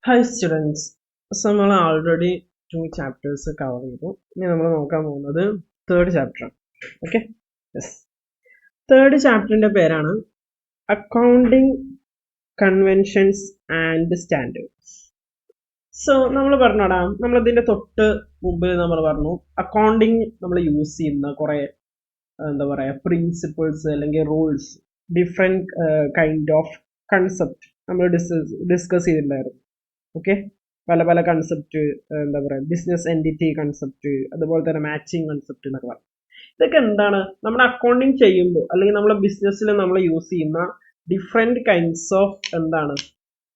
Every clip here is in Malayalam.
Hi students. So നമ്മൾ already 2 chapters cover ചെയ്തു. ഇനി നമ്മൾ നോക്കാൻ പോകുന്നത് third chapter. Okay? Yes. Third chapterന്റെ പേരാണ് Accounting Conventions and Standards. So നമ്മൾ പറഞ്ഞോടാ നമ്മൾ ഇതിന്റെ തൊട്ട് മുമ്പിൽ നമ്മൾ പറഞ്ഞു അക്കൗണ്ടിങ് നമ്മൾ യൂസ് ചെയ്യുന്ന കുറേ എന്താ പറയാ പ്രിൻസിപ്പിൾസ് അല്ലെങ്കിൽ rules different kind of concept നമ്മൾ ഡിസ്കസ് ചെയ്തിട്ടുണ്ടായിരുന്നു. ഓക്കെ, പല പല കൺസെപ്റ്റ്, എന്താ പറയുക, ബിസിനസ് എൻറ്റിറ്റി കൺസെപ്റ്റ്, അതുപോലെ തന്നെ മാച്ചിങ് കൺസെപ്റ്റ് എന്നൊക്കെ പറയും. ഇതൊക്കെ എന്താണ് നമ്മുടെ അക്കൗണ്ടിങ് ചെയ്യുമ്പോൾ അല്ലെങ്കിൽ നമ്മുടെ ബിസിനസ്സിൽ നമ്മൾ യൂസ് ചെയ്യുന്ന ഡിഫറെൻറ്റ് കൈൻഡ്സ് ഓഫ് എന്താണ്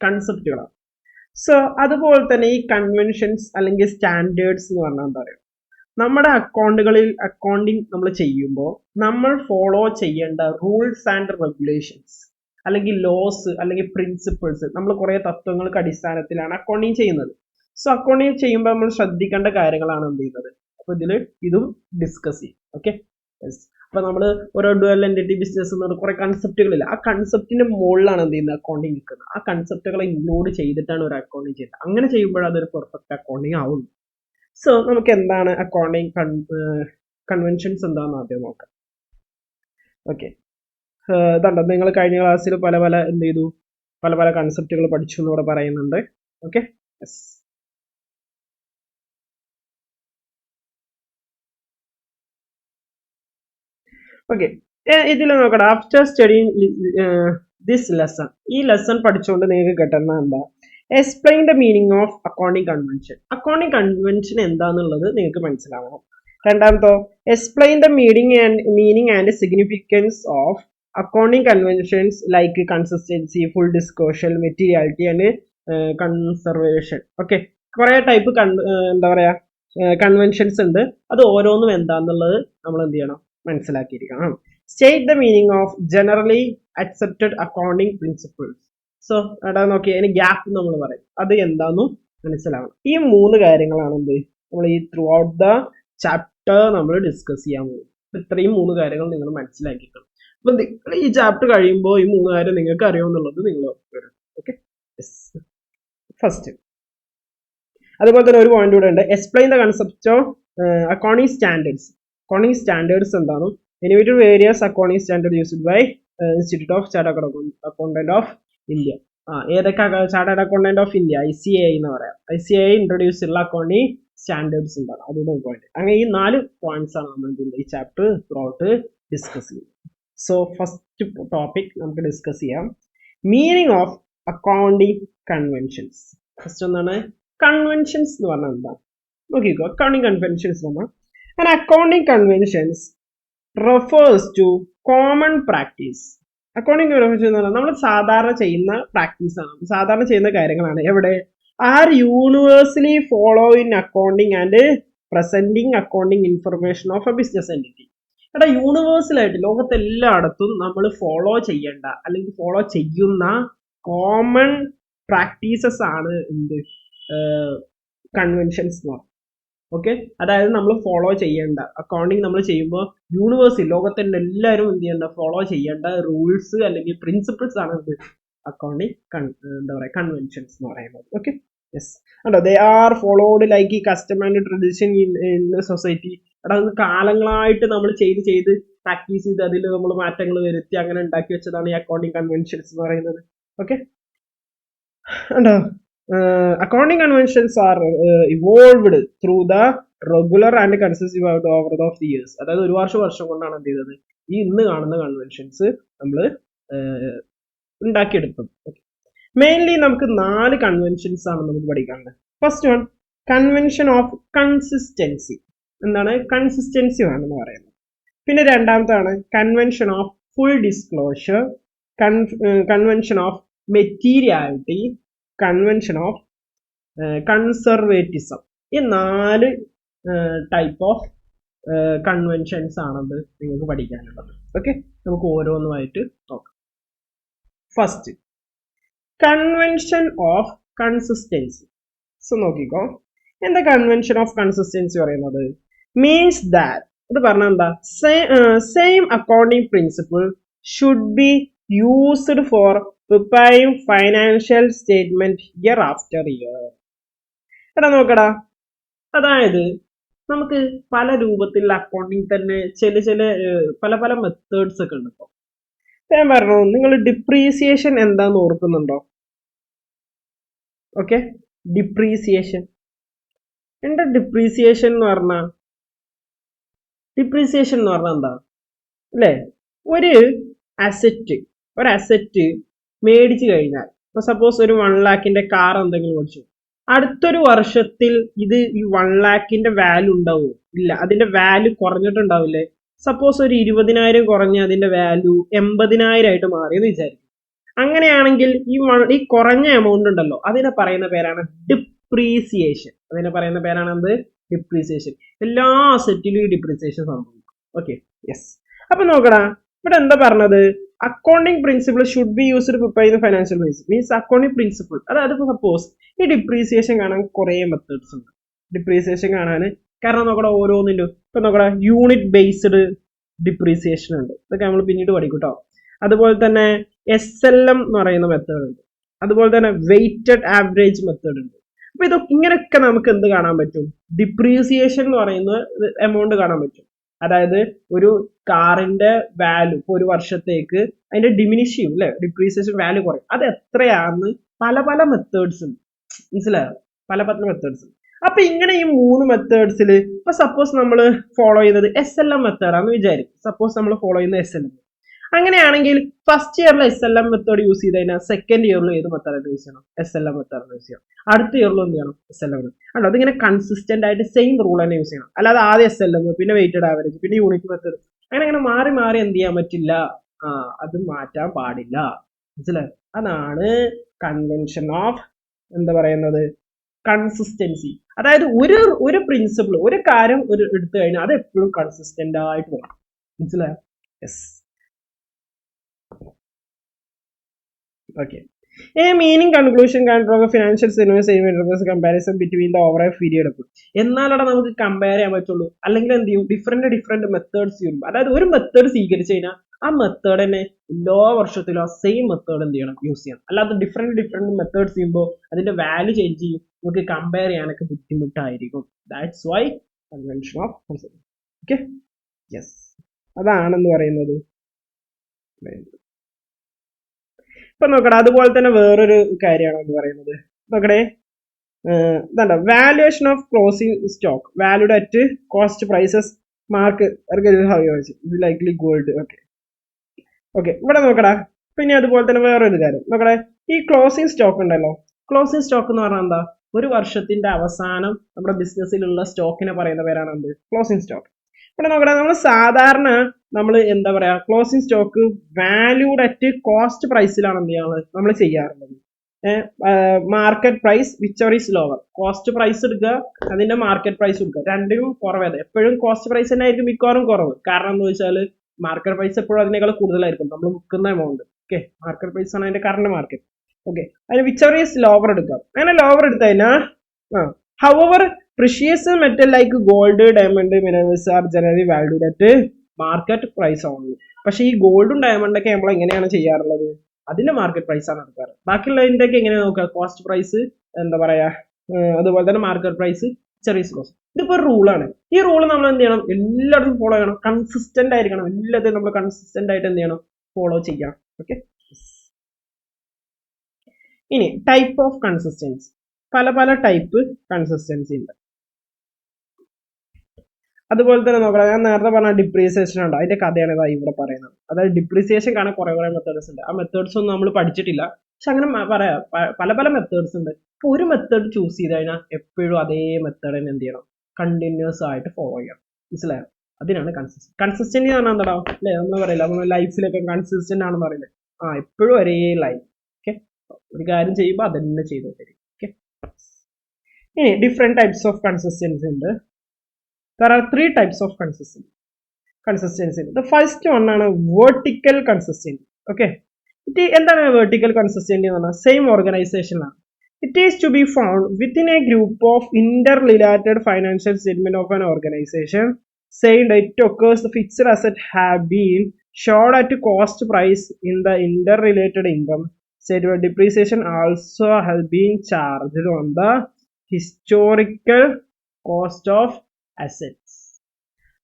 കൺസെപ്റ്റുകളാണ്. സോ അതുപോലെ തന്നെ ഈ കൺവെൻഷൻസ് അല്ലെങ്കിൽ സ്റ്റാൻഡേർഡ്സ് എന്ന് പറഞ്ഞാൽ എന്താ പറയുക, നമ്മുടെ അക്കൗണ്ടിങ് നമ്മൾ ചെയ്യുമ്പോൾ നമ്മൾ ഫോളോ ചെയ്യേണ്ട റൂൾസ് ആൻഡ് റെഗുലേഷൻസ് അല്ലെങ്കിൽ ലോസ് അല്ലെങ്കിൽ പ്രിൻസിപ്പിൾസ്, നമ്മൾ കുറേ തത്വങ്ങൾക്ക് അടിസ്ഥാനത്തിലാണ് അക്കൗണ്ടിങ് ചെയ്യുന്നത്. സോ അക്കൗണ്ടിങ് ചെയ്യുമ്പോൾ നമ്മൾ ശ്രദ്ധിക്കേണ്ട കാര്യങ്ങളാണ് എന്ത് ചെയ്യുന്നത്. അപ്പോൾ ഇതും ഡിസ്കസ് ചെയ്യും. Okay, yes. അപ്പോൾ നമ്മൾ ഓരോ ഡുവൽ എൻറ്റിറ്റി ബിസിനസ് എന്ന് പറഞ്ഞ കുറേ കൺസെപ്റ്റുകളില്ല, ആ കൺസെപ്റ്റിന്റെ മുകളിലാണ് എന്ത് ചെയ്യുന്നത് അക്കൗണ്ടിങ് നിൽക്കുന്നത്. ആ കൺസെപ്റ്റുകളെ ഇൻക്ലൂഡ് ചെയ്തിട്ടാണ് ഒരു അക്കൗണ്ടിങ് ചെയ്യുന്നത്. അങ്ങനെ ചെയ്യുമ്പോഴാണ് അതൊരു പെർഫെക്റ്റ് അക്കൗണ്ടിങ് ആവുന്നത്. സോ നമുക്ക് എന്താണ് അക്കൗണ്ടിങ് കൺവെൻഷൻസ് എന്താണെന്ന് ആദ്യം നോക്കാം. ഓക്കെ, ഇതുണ്ടോ, നിങ്ങൾ കഴിഞ്ഞ ക്ലാസ്സിൽ പല പല എന്ത് ചെയ്തു, പല പല കൺസെപ്റ്റുകൾ പഠിച്ചു എന്ന് ഇവിടെ പറയുന്നുണ്ട്. Okay, yes. ഓക്കെ, ഇതിൽ നോക്കട്ടെ. ആഫ്റ്റർ സ്റ്റഡിങ് ദിസ് ലെസൺ, ഈ ലെസൺ പഠിച്ചുകൊണ്ട് നിങ്ങൾക്ക് കിട്ടുന്ന എന്താ, explain the meaning of accounting convention. Accounting convention എന്താന്നുള്ളത് നിങ്ങൾക്ക് മനസ്സിലാവണം. രണ്ടാമത്തോ, explain the meaning and significance of accounting conventions like consistency, full disclosure, materiality and conservation. Okay, കുറേ ടൈപ്പ് എന്താ പറയാ കൺവെൻഷൻസ് ഉണ്ട്. അത് ഓരോന്നും എന്താന്നുള്ളത് നമ്മൾ എന്ത് ചെയ്യണം, മനസ്സിലാക്കിയിരിക്കണം. State the meaning of generally accepted accounting principles. So എടാ നോക്കി, അതിന് ഗ്യാപ്പ് നമ്മൾ പറയും, അത് എന്താണെന്നും മനസ്സിലാവണം. ഈ 3 കാര്യങ്ങളാണ് എന്ത് നമ്മൾ ഈ ത്രൂ ഔട്ട് ദ ചാപ്റ്റർ നമ്മൾ ഡിസ്കസ് ചെയ്യാൻ പോകും. ഇത്രയും 3 കാര്യങ്ങൾ നിങ്ങൾ മനസ്സിലാക്കിക്കണം. അപ്പൊ നിങ്ങൾ ഈ ചാപ്റ്റർ കഴിയുമ്പോൾ ഈ 3 കാര്യം നിങ്ങൾക്ക് അറിയാമെന്നുള്ളത് നിങ്ങൾ വരും. Okay, first. അതുപോലെ തന്നെ ഒരു പോയിന്റ് കൂടെ ഉണ്ട്, explain the concept of accounting standards. Accounting standards എന്താണ്? Innovative various accounting standard used by institute of chartered accountant of India. ഏതൊക്കെ chartered accountant of India, ICAI എന്ന് പറയാം. ICAI ഇൻട്രൊഡ്യൂസ് ഉള്ള അക്കൗണ്ടിങ് സ്റ്റാൻഡേർഡ്സ് എന്താണ്, അതുകൊണ്ട് പോയിന്റ്. അങ്ങനെ ഈ 4 പോയിന്റ്സ് ആണ് നമ്മൾ ഈ ചാപ്റ്റർ ത്രൂ ഔട്ട് ഡിസ്കസ് ചെയ്യുന്നത്. സോ ഫസ്റ്റ് ടോപ്പിക് നമുക്ക് ഡിസ്കസ് ചെയ്യാം, meaning of accounting conventions. First എന്താണ് കൺവെൻഷൻസ് എന്ന് പറഞ്ഞാൽ എന്താ നോക്കിക്കോ. അക്കൗണ്ടിങ് കൺവെൻഷൻസ് എന്ന് പറഞ്ഞാൽ an accounting conventions refers to common practice. Accounting convention എന്ന് പറഞ്ഞാൽ നമ്മൾ സാധാരണ ചെയ്യുന്ന പ്രാക്ടീസ് ആണ്, സാധാരണ ചെയ്യുന്ന കാര്യങ്ങളാണ്. എവിടെ are universally follow in accounting and presenting accounting information of a business entity. എടാ യൂണിവേഴ്സലായിട്ട് ലോകത്തെല്ലായിടത്തും നമ്മൾ ഫോളോ ചെയ്യേണ്ട അല്ലെങ്കിൽ ഫോളോ ചെയ്യുന്ന കോമൺ പ്രാക്ടീസസ് ആണ് എന്ത് കൺവെൻഷൻസ് എന്ന് പറഞ്ഞാൽ. ഓക്കെ, അതായത് നമ്മൾ ഫോളോ ചെയ്യേണ്ട, അക്കൗണ്ടിങ് നമ്മൾ ചെയ്യുമ്പോൾ യൂണിവേഴ്സിൽ ലോകത്തിന്റെ എല്ലാവരും എന്ത് ചെയ്യേണ്ട, ഫോളോ ചെയ്യേണ്ട റൂൾസ് അല്ലെങ്കിൽ പ്രിൻസിപ്പിൾസ് ആണ് ഇത് അക്കൗണ്ടിങ് എന്താ പറയുക കൺവെൻഷൻസ് എന്ന് പറയുന്നത്. Okay, yes. ഉണ്ടോ, ദേ ആർ ഫോളോഡ് ലൈക്ക് ഈ custom and tradition in society. എടാ അത് കാലങ്ങളായിട്ട് നമ്മൾ ചെയ്ത് പ്രാക്ടീസ് ചെയ്ത് അതിൽ നമ്മൾ മാറ്റങ്ങൾ വരുത്തി അങ്ങനെ ഉണ്ടാക്കി വെച്ചതാണ് ഈ അക്കൗണ്ടിങ് കൺവെൻഷൻസ് എന്ന് പറയുന്നത്. ഓക്കെ, ഉണ്ടോ, accounting conventions are evolved through the regular and consistent over the years. അതായത് ഒരു വർഷം കൊണ്ടാണ് എന്ത് ചെയ്തത് ഈ ഇന്ന് കാണുന്ന കൺവെൻഷൻസ് നമ്മൾ ഉണ്ടാക്കിയെടുത്തത്. മെയിൻലി നമുക്ക് 4 കൺവെൻഷൻസ് ആണ് നമുക്ക് പഠിക്കാനുള്ളത്. First one, convention of consistency. എന്താണ് കൺസിസ്റ്റൻസി വേണമെന്ന് പറയുന്നത്. പിന്നെ രണ്ടാമത്താണ് convention of full disclosure, convention of materiality, convention of conservatism. ഈ 4 ടൈപ്പ് ഓഫ് കൺവെൻഷൻസ് ആണത് നിങ്ങൾക്ക് പഠിക്കാനുള്ളത്. ഓക്കെ, നമുക്ക് ഓരോന്നുമായിട്ട് നോക്കാം. First, convention of consistency. So നോക്കിക്കോ, എന്താ കൺവെൻഷൻ ഓഫ് കൺസിസ്റ്റൻസി പറയുന്നത്? മീൻസ് ദാറ്റ്, ഇത് പറഞ്ഞാൽ എന്താ, same accounting principle should be used for preparing financial statement year after year. എടാ നോക്കടാ, അതായത് നമുക്ക് പല രൂപത്തിലുള്ള അക്കൗണ്ടിങ് തന്നെ ചില പല പല മെത്തേഡ്സ് ഒക്കെ ഉണ്ട്. ഇപ്പോൾ ഞാൻ പറഞ്ഞു, നിങ്ങൾ ഡിപ്രീസിയേഷൻ എന്താന്ന് ഓർക്കുന്നുണ്ടോ? ഓക്കെ, ഡിപ്രീസിയേഷൻ എന്താ? ഡിപ്രീസിയേഷൻ എന്ന് പറഞ്ഞാൽ എന്താ അല്ലേ? ഒരു അസറ്റ് മേടിച്ചു കഴിഞ്ഞാൽ, ഇപ്പൊ സപ്പോസ് ഒരു 1 lakhന്റെ കാർ എന്തെങ്കിലും മേടിച്ചു, അടുത്തൊരു വർഷത്തിൽ ഇത് ഈ 1 lakhന്റെ വാല്യൂ ഉണ്ടാവുമോ? ഇല്ല, അതിന്റെ വാല്യൂ കുറഞ്ഞിട്ടുണ്ടാവില്ലേ? സപ്പോസ് ഒരു 20,000 കുറഞ്ഞ അതിന്റെ വാല്യൂ 80,000 ആയിട്ട് മാറിയെന്ന് വിചാരിക്കും. അങ്ങനെയാണെങ്കിൽ ഈ കുറഞ്ഞ എമൗണ്ട് ഉണ്ടല്ലോ, അതിനെ പറയുന്ന പേരാണ് ഡിപ്രീസിയേഷൻ. എന്ത്? ഡിപ്രീസിയേഷൻ. എല്ലാ അസറ്റിലും ഈ ഡിപ്രീസിയേഷൻ സംഭവിക്കും. Okay, yes. അപ്പൊ നോക്കടാ, ഇവിടെ എന്താ പറഞ്ഞത്? Accounting principle should be used preparing financial means accounting principle. അതായത് ഇപ്പൊ സപ്പോസ് ഈ ഡിപ്രീസിയേഷൻ കാണാൻ കുറെ മെത്തേഡ്സ് ഉണ്ട്. ഡിപ്രീസിയേഷൻ കാണാൻ കാരണം നോക്കടാ, ഓരോന്നിലും ഇപ്പൊ നോക്കടാ, യൂണിറ്റ് ബേസ്ഡ് ഡിപ്രീസിയേഷൻ ഉണ്ട്. ഇതൊക്കെ നമ്മൾ പിന്നീട് പഠിക്കും കേട്ടോ. അതുപോലെ തന്നെ SLM എന്ന് പറയുന്ന മെത്തേഡ് ഉണ്ട്. അതുപോലെ തന്നെ വെയ്റ്റഡ് ആവറേജ് മെത്തേഡ് ഉണ്ട്. അപ്പൊ ഇതൊക്കെ ഇങ്ങനെയൊക്കെ നമുക്ക് എന്ത് കാണാൻ പറ്റും? ഡിപ്രീസിയേഷൻ എന്ന് പറയുന്ന എമൗണ്ട് കാണാൻ പറ്റും. അതായത് ഒരു കാറിന്റെ വാല്യൂ ഇപ്പൊ ഒരു വർഷത്തേക്ക് അതിന്റെ ഡിമിനിഷ് ചെയ്യും അല്ലെ, ഡിപ്രീസിയേഷൻ വാല്യൂ കുറയും. അത് എത്രയാണെന്ന് പല മെത്തേഡ്സ് ഉണ്ട്. മനസ്സിലായോ? പല മെത്തേഡ്സ്. അപ്പൊ ഇങ്ങനെ ഈ 3 മെത്തേഡ്സിൽ ഇപ്പൊ സപ്പോസ് നമ്മൾ ഫോളോ ചെയ്യുന്നത് SLM മെത്തേഡാന്ന് വിചാരിക്കും. സപ്പോസ് നമ്മൾ ഫോളോ ചെയ്യുന്നത് SLM. അങ്ങനെയാണെങ്കിൽ ഫസ്റ്റ് ഇയറിൽ SLM മെത്തേഡ് യൂസ് ചെയ്ത് കഴിഞ്ഞാൽ സെക്കൻഡ് ഇയറിൽ ഏത് മെത്തേഡ് യൂസ് ചെയ്യണം? SLM മെത്തേഡ് യൂസ് ചെയ്യണം. അടുത്ത ഇയറിൽ എന്ത് ചെയ്യണം? SLM. അല്ല, അതിങ്ങനെ കൺസിസ്റ്റന്റ് ആയിട്ട് സെയിം റൂൾ തന്നെ യൂസ് ചെയ്യണം. അല്ലാതെ ആദ്യം SLM, പിന്നെ വെയിറ്റഡ് ആവറേജ്, പിന്നെ യൂണിറ്റ് മെത്തേഡ്, അങ്ങനെ മാറി എന്ത് ചെയ്യാൻ പറ്റില്ല? അത് മാറ്റാൻ പാടില്ല. മനസ്സിലായോ? അതാണ് കൺവെൻഷൻ ഓഫ് എന്താ പറയുന്നത്? കൺസിസ്റ്റൻസി. അതായത് ഒരു പ്രിൻസിപ്പിൾ, ഒരു കാര്യം എടുത്തു കഴിഞ്ഞാൽ അത് എപ്പോഴും കൺസിസ്റ്റന്റ് ആയിട്ട് വരും. മനസ്സിലായോ? Yes. Okay. A meaning conclusion can draw a financial statement comparison between the overall period. എന്നാലാണ് നമുക്ക് കമ്പയർ ചെയ്യാൻ പറ്റുള്ളൂ. അല്ലെങ്കിൽ എന്ത് ചെയ്യും? ഡിഫറെന്റ് മെത്തേഡ്സ് ചെയ്യും. അതായത് ഒരു മെത്തേഡ് സ്വീകരിച്ചു കഴിഞ്ഞാൽ ആ മെത്തേഡ് തന്നെ എല്ലാ വർഷത്തിലും ആ സെയിം മെത്തേഡ് എന്ത് ചെയ്യണം? യൂസ് ചെയ്യണം. അല്ലാതെ ഡിഫറെന്റ് മെത്തേഡ്സ് ചെയ്യുമ്പോൾ അതിന്റെ വാല്യൂ ചേഞ്ച് ചെയ്യും, നമുക്ക് കമ്പയർ ചെയ്യാനൊക്കെ ബുദ്ധിമുട്ടായിരിക്കും. That's why convention of concept. Okay, yes. അതാണെന്ന് പറയുന്നത്. ഇപ്പൊ നോക്കട്ടെ, അതുപോലെ തന്നെ വേറൊരു കാര്യമാണ് എന്ന് പറയുന്നത്. നോക്കട്ടെ, ഇതാ valuation of closing stock valued at cost prices mark likely gold. Okay, ഇവിടെ നോക്കടാ. പിന്നെ അതുപോലെ തന്നെ വേറൊരു കാര്യം നോക്കട്ടെ, ഈ ക്ലോസിംഗ് സ്റ്റോക്ക് ഉണ്ടല്ലോ. ക്ലോസിംഗ് സ്റ്റോക്ക് എന്ന് പറഞ്ഞാൽ എന്താ? ഒരു വർഷത്തിന്റെ അവസാനം നമ്മുടെ ബിസിനസ്സിലുള്ള സ്റ്റോക്കിനെ പറയുന്ന പേരാണ് എന്ത്? Closing stock. ഇവിടെ നോക്കട്ടെ, നമ്മൾ സാധാരണ എന്താ പറയാ, closing stock valued at cost പ്രൈസിലാണ് എന്ത് ചെയ്യാറ്? നമ്മൾ ചെയ്യാറുള്ളത്. Market price whichever is lower. Cost price എടുക്കുക, അതിന്റെ മാർക്കറ്റ് പ്രൈസ് എടുക്കുക, രണ്ടിനും കുറവേത്. എപ്പോഴും കോസ്റ്റ് പ്രൈസ് തന്നെ ആയിരിക്കും മിക്കവാറും കുറവ്. കാരണം എന്താ വെച്ചാൽ മാർക്കറ്റ് പ്രൈസ് എപ്പോഴും അതിനേക്കാൾ കൂടുതലായിരിക്കും നമ്മൾ വിൽക്കുന്ന എമൗണ്ട്. ഓക്കെ, മാർക്കറ്റ് പ്രൈസ് ആണ് അതിന്റെ കറണ്ട് മാർക്കറ്റ്. ഓക്കെ, അതിന് വിച്ചർ ഈസ് ലോവർ എടുക്കാം. അങ്ങനെ ലോവർ എടുത്തു കഴിഞ്ഞാൽ however precious metal like gold, diamond, minerals are generally valued at market price only. പക്ഷെ ഈ ഗോൾഡും ഡയമണ്ട് ഒക്കെ നമ്മൾ എങ്ങനെയാണ് ചെയ്യാറുള്ളത്? അതിന്റെ മാർക്കറ്റ് പ്രൈസ് ആണ് എടുക്കാറ്. ബാക്കിയുള്ളതിന്റെ ഒക്കെ എങ്ങനെ നോക്കുക? കോസ്റ്റ് പ്രൈസ്, എന്താ പറയാ, അതുപോലെ തന്നെ മാർക്കറ്റ് പ്രൈസ്, ചെറിയ ലോസ്. ഇതിപ്പോ ഒരു റൂളാണ്. ഈ റൂൾ നമ്മൾ എന്ത് ചെയ്യണം? എല്ലായിടത്തും ഫോളോ ചെയ്യണം. കൺസിസ്റ്റന്റ് ആയിരിക്കണം. എല്ലാത്തിനും നമ്മൾ കൺസിസ്റ്റന്റ് ആയിട്ട് എന്ത് ചെയ്യണം? ഫോളോ ചെയ്യാം. ഓക്കെ, ഇനി ടൈപ്പ് ഓഫ് കൺസിസ്റ്റൻസി. പല ടൈപ്പ് കൺസിസ്റ്റൻസി ഉണ്ട്. അതുപോലെ തന്നെ നോക്കണം, ഞാൻ നേരത്തെ പറഞ്ഞ ഡിപ്രീസിയേഷൻ ഉണ്ട്, അതിന്റെ കഥയാണ് ഇവിടെ പറയുന്നത്. അതായത് ഡിപ്രീസിയേഷൻ കാണാൻ കുറെ മെത്തേഡ്സ് ഉണ്ട്. ആ മെത്തേഡ്സ് ഒന്നും നമ്മൾ പഠിച്ചിട്ടില്ല, പക്ഷെ അങ്ങനെ പറയാം, പല മെത്തേഡ്സ് ഉണ്ട്. അപ്പൊ ഒരു മെത്തേഡ് ചൂസ് ചെയ്ത് കഴിഞ്ഞാൽ എപ്പോഴും അതേ മെത്തേഡ് തന്നെ എന്ത് ചെയ്യണം? കണ്ടിന്യൂസ് ആയിട്ട് ഫോളോ ചെയ്യണം. മനസ്സിലായോ? അതിനാണ് കൺസിസ്റ്റന്റ് എന്ന് പറഞ്ഞാൽ എന്താണോ അല്ലെ? നമ്മൾ പറയില്ല, നമ്മൾ ലൈഫിലൊക്കെ കൺസിസ്റ്റന്റ് ആണെന്ന് പറയില്ലേ? എപ്പോഴും ഒരേ ലൈഫ്. ഓക്കെ, ഒരു കാര്യം ചെയ്യുമ്പോൾ അതന്നെ ചെയ്തോണ്ടിരിക്കും. ഓക്കെ, ഇനി ഡിഫറെന്റ് ടൈപ്സ് ഓഫ് കൺസിസ്റ്റൻസി ഉണ്ട്. There are 3 types of consistency. The first one is vertical consistency. Okay, എന്താണ് vertical consistency എന്ന് പറഞ്ഞാൽ? സെയിം ഓർഗനൈസേഷൻ ആണ്. It is to be found within a group of interrelated financial statement of an organization saying that it occurs the fixed asset have been showed at cost price in the interrelated income statement depreciation also has been charged on the historical cost of assets.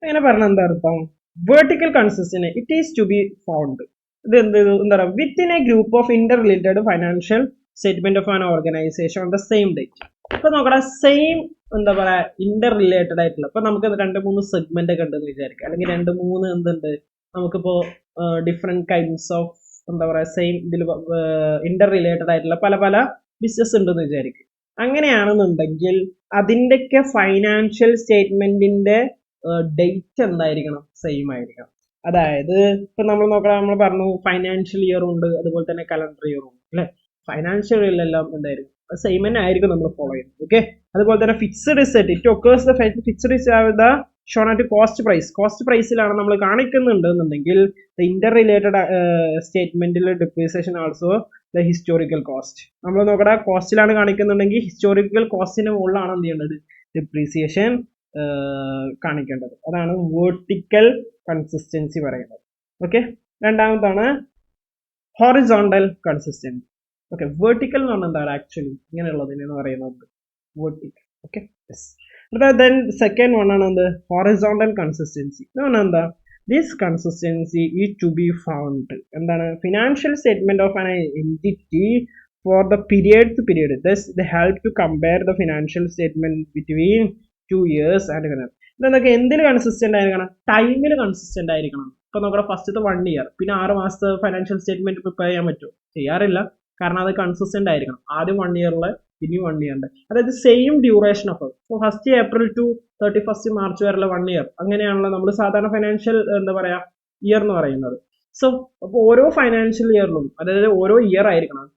അങ്ങനെ പറഞ്ഞ എന്താ അർത്ഥം? Vertical consistent it is to be found ഇത് എന്താ പറയുക within a group of interrelated financial statement of an organization on the same date. ഇപ്പൊ നോക്കടാ സെയിം എന്താ പറയാ ഇന്റർ റിലേറ്റഡ് ആയിട്ടുള്ള ഇപ്പൊ നമുക്ക് 2-3 സെഗ്മെന്റ് ഒക്കെ ഉണ്ടെന്ന് വിചാരിക്കുക, അല്ലെങ്കിൽ 2-3 എന്തുണ്ട് നമുക്കിപ്പോ ഡിഫറെന്റ് കൈൻഡ്സ് ഓഫ് എന്താ പറയാ സെയിം ഇതിൽ ഇന്റർ റിലേറ്റഡ് ആയിട്ടുള്ള പല പല ബിസിനസ് ഉണ്ടെന്ന് വിചാരിക്കുക. അങ്ങനെയാണെന്നുണ്ടെങ്കിൽ അതിൻ്റെയൊക്കെ ഫൈനാൻഷ്യൽ സ്റ്റേറ്റ്മെന്റിന്റെ ഡേറ്റ് എന്തായിരിക്കണം? സെയിം ആയിരിക്കണം. അതായത് ഇപ്പൊ നമ്മൾ നോക്കണം, നമ്മൾ പറഞ്ഞു ഫൈനാൻഷ്യൽ ഇയർ ഉണ്ട്, അതുപോലെ തന്നെ കലണ്ടർ ഇയർ ഉണ്ട് അല്ലെ. ഫൈനാൻഷ്യൽ ഇയറിലെല്ലാം എന്തായിരിക്കും സെയിം തന്നെ ആയിരിക്കും നമ്മൾ ഫോളോ ചെയ്യുന്നത്. ഓക്കെ, അതുപോലെ തന്നെ fixed set it occurs the fixed the shown at cost price. Cost പ്രൈസിലാണ് നമ്മൾ കാണിക്കുന്നുണ്ടെന്നുണ്ടെങ്കിൽ ദ ഇന്റർ റിലേറ്റഡ് സ്റ്റേറ്റ്മെന്റിൽ depreciation also the historical cost. നമ്മൾ നോക്കടാ കോസ്റ്റിലാണ് കാണിക്കുന്നുണ്ടെങ്കിൽ ഹിസ്റ്റോറിക്കൽ കോസ്റ്റിന്റെ മുകളിലാണ് എന്ത് ചെയ്യേണ്ടത്? ഡിപ്രീസിയേഷൻ കാണിക്കേണ്ടത്. അതാണ് വെർട്ടിക്കൽ കൺസിസ്റ്റൻസി പറയുന്നത്. ഓക്കെ, രണ്ടാമതാണ് ഹൊറിസോണ്ടൽ കൺസിസ്റ്റൻസി. ഓക്കെ, വെർട്ടിക്കൽ എന്ന് പറഞ്ഞാൽ എന്താണ്? ആക്ച്വലി ഇങ്ങനെയുള്ളതിനാണ് പറയുന്നത് vertical. Okay, yes. Then second one ആണ് എന്ത്? ഹൊറിസോണ്ടൽ കൺസിസ്റ്റൻസി എന്ന് പറഞ്ഞാൽ എന്താ? This consistency is to be found എന്താണ്? Financial statement of an entity for the period to period. Thus the help to compare the financial statement between 2 years and ഇതൊക്കെ എന്തിൽ കൺസിസ്റ്റന്റ് ആയിരിക്കണം? ടൈമിൽ കൺസിസ്റ്റന്റ് ആയിരിക്കണം. ഇപ്പൊ നോക്കണം ഫസ്റ്റത്തെ 1 year പിന്നെ 6 മാസത്തെ ഫൈനാൻഷ്യൽ സ്റ്റേറ്റ്മെന്റ് പ്രിപ്പയർ ചെയ്യാൻ പറ്റുമോ? ചെയ്യാറില്ല. കാരണം അത് കൺസിസ്റ്റന്റ് ആയിരിക്കണം. ആദ്യം 1 yearലെ പിന്നെ 1 year. അതായത് same duration of first April to 31st March വരെയുള്ള 1 year. അങ്ങനെയാണല്ലോ നമ്മൾ സാധാരണ ഫൈനാൻഷ്യൽ എന്താ പറയാ ഇയർ എന്ന് പറയുന്നത്. സോ അപ്പോൾ ഓരോ ഫൈനാൻഷ്യൽ ഇയറിലും അതായത് ഓരോ ഇയർ ആയിരിക്കണം,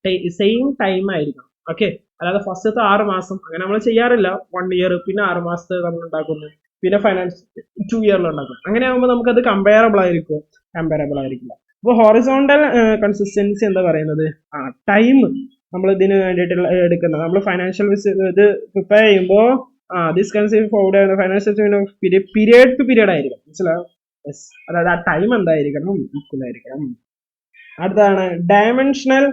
സെയിം ടൈം ആയിരിക്കണം. ഓക്കെ, അല്ലാതെ ഫസ്റ്റത്തെ 6 മാസം അങ്ങനെ നമ്മൾ ചെയ്യാറില്ല. 1 year പിന്നെ 6 മാസത്തെ നമ്മൾ ഉണ്ടാക്കുന്നു, പിന്നെ ഫൈനാൻസ് 2 yearൽ ഉണ്ടാക്കും. അങ്ങനെ ആകുമ്പോൾ നമുക്കത് കമ്പയറബിൾ ആയിരിക്കും? കമ്പയറബിൾ ആയിരിക്കില്ല. അപ്പോൾ ഹൊറിസോണ്ടൽ കൺസിസ്റ്റൻസി എന്താ പറയുന്നത്? ടൈം നമ്മൾ ഇതിന് വേണ്ടിയിട്ടുള്ള എടുക്കുന്നത്. നമ്മൾ ഫൈനാൻഷ്യൽ ഇത് പ്രിപ്പയർ ചെയ്യുമ്പോൾ this consist forward financial period to period ആയിരിക്കും. മനസ്സിലാവും? യെസ്, അതായത് ആ ടൈം എന്തായിരിക്കണം? ഈക്വൽ ആയിരിക്കണം. അടുത്താണ് dimensional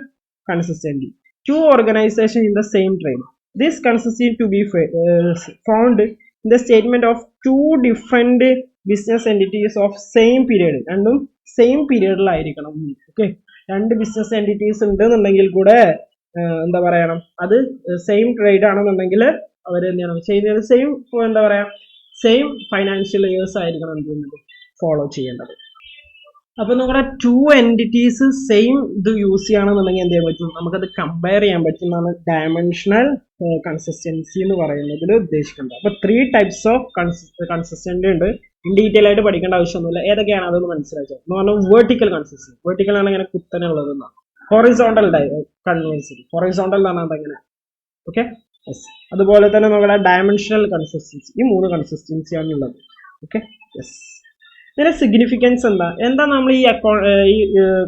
consistency. Two organizations in the same trade. This consists to be found in the statement of two different business entities of same period. രണ്ടും സെയിം പീരിയഡിലായിരിക്കണം. ഓക്കെ, 2 ബിസിനസ് എൻറ്റിറ്റീസ് ഉണ്ടെന്നുണ്ടെങ്കിൽ കൂടെ എന്താ പറയണം? അത് സെയിം ട്രേഡ് ആണെന്നുണ്ടെങ്കിൽ അവർ എന്താണ് ചെയ്യുന്നത്? സെയിം എന്താ പറയാ സെയിം ഫൈനാൻഷ്യൽ ഇയേഴ്സ് ആയിരിക്കണം എന്ത് ചെയ്യുന്നത്? ഫോളോ ചെയ്യേണ്ടത്. അപ്പൊ നമ്മുടെ 2 എൻറ്റിറ്റീസ് സെയിം ഇത് യൂസ് ചെയ്യുകയാണെന്നുണ്ടെങ്കിൽ എന്ത് ചെയ്യാൻ പറ്റും? നമുക്കത് കമ്പയർ ചെയ്യാൻ പറ്റും എന്നാണ് ഡയമെൻഷണൽ കൺസിസ്റ്റൻസി എന്ന് പറയുന്നതിൽ ഉദ്ദേശിക്കുന്നത്. അപ്പൊ 3 types ഓഫ് കൺസിസ്റ്റന്റ് ഉണ്ട്. ഇൻ ഡീറ്റെയിൽ ആയിട്ട് പഠിക്കേണ്ട ആവശ്യമൊന്നുമില്ല. ഏതൊക്കെയാണ് അതൊന്ന് മനസ്സിലാക്കുക എന്ന് പറഞ്ഞാൽ വെർട്ടിക്കൽ കൺസിസ്റ്റൻസി. വെർട്ടിക്കൽ ആണ് ഇങ്ങനെ കുത്തനെ ഉള്ളതെന്നാണ്. Horizontal consistency. ഹൊറിസോണ്ടൽ എന്ന് പറഞ്ഞാൽ അതെങ്ങനെ? Okay, yes. അതുപോലെ തന്നെ നമ്മുടെ ഡയമെൻഷണൽ കൺസിസ്റ്റൻസി. ഈ 3 കൺസിസ്റ്റൻസിയാണ് ഉള്ളത്. Okay, yes. ഇതിന്റെ സിഗ്നിഫിക്കൻസ് എന്താ നമ്മൾ ഈ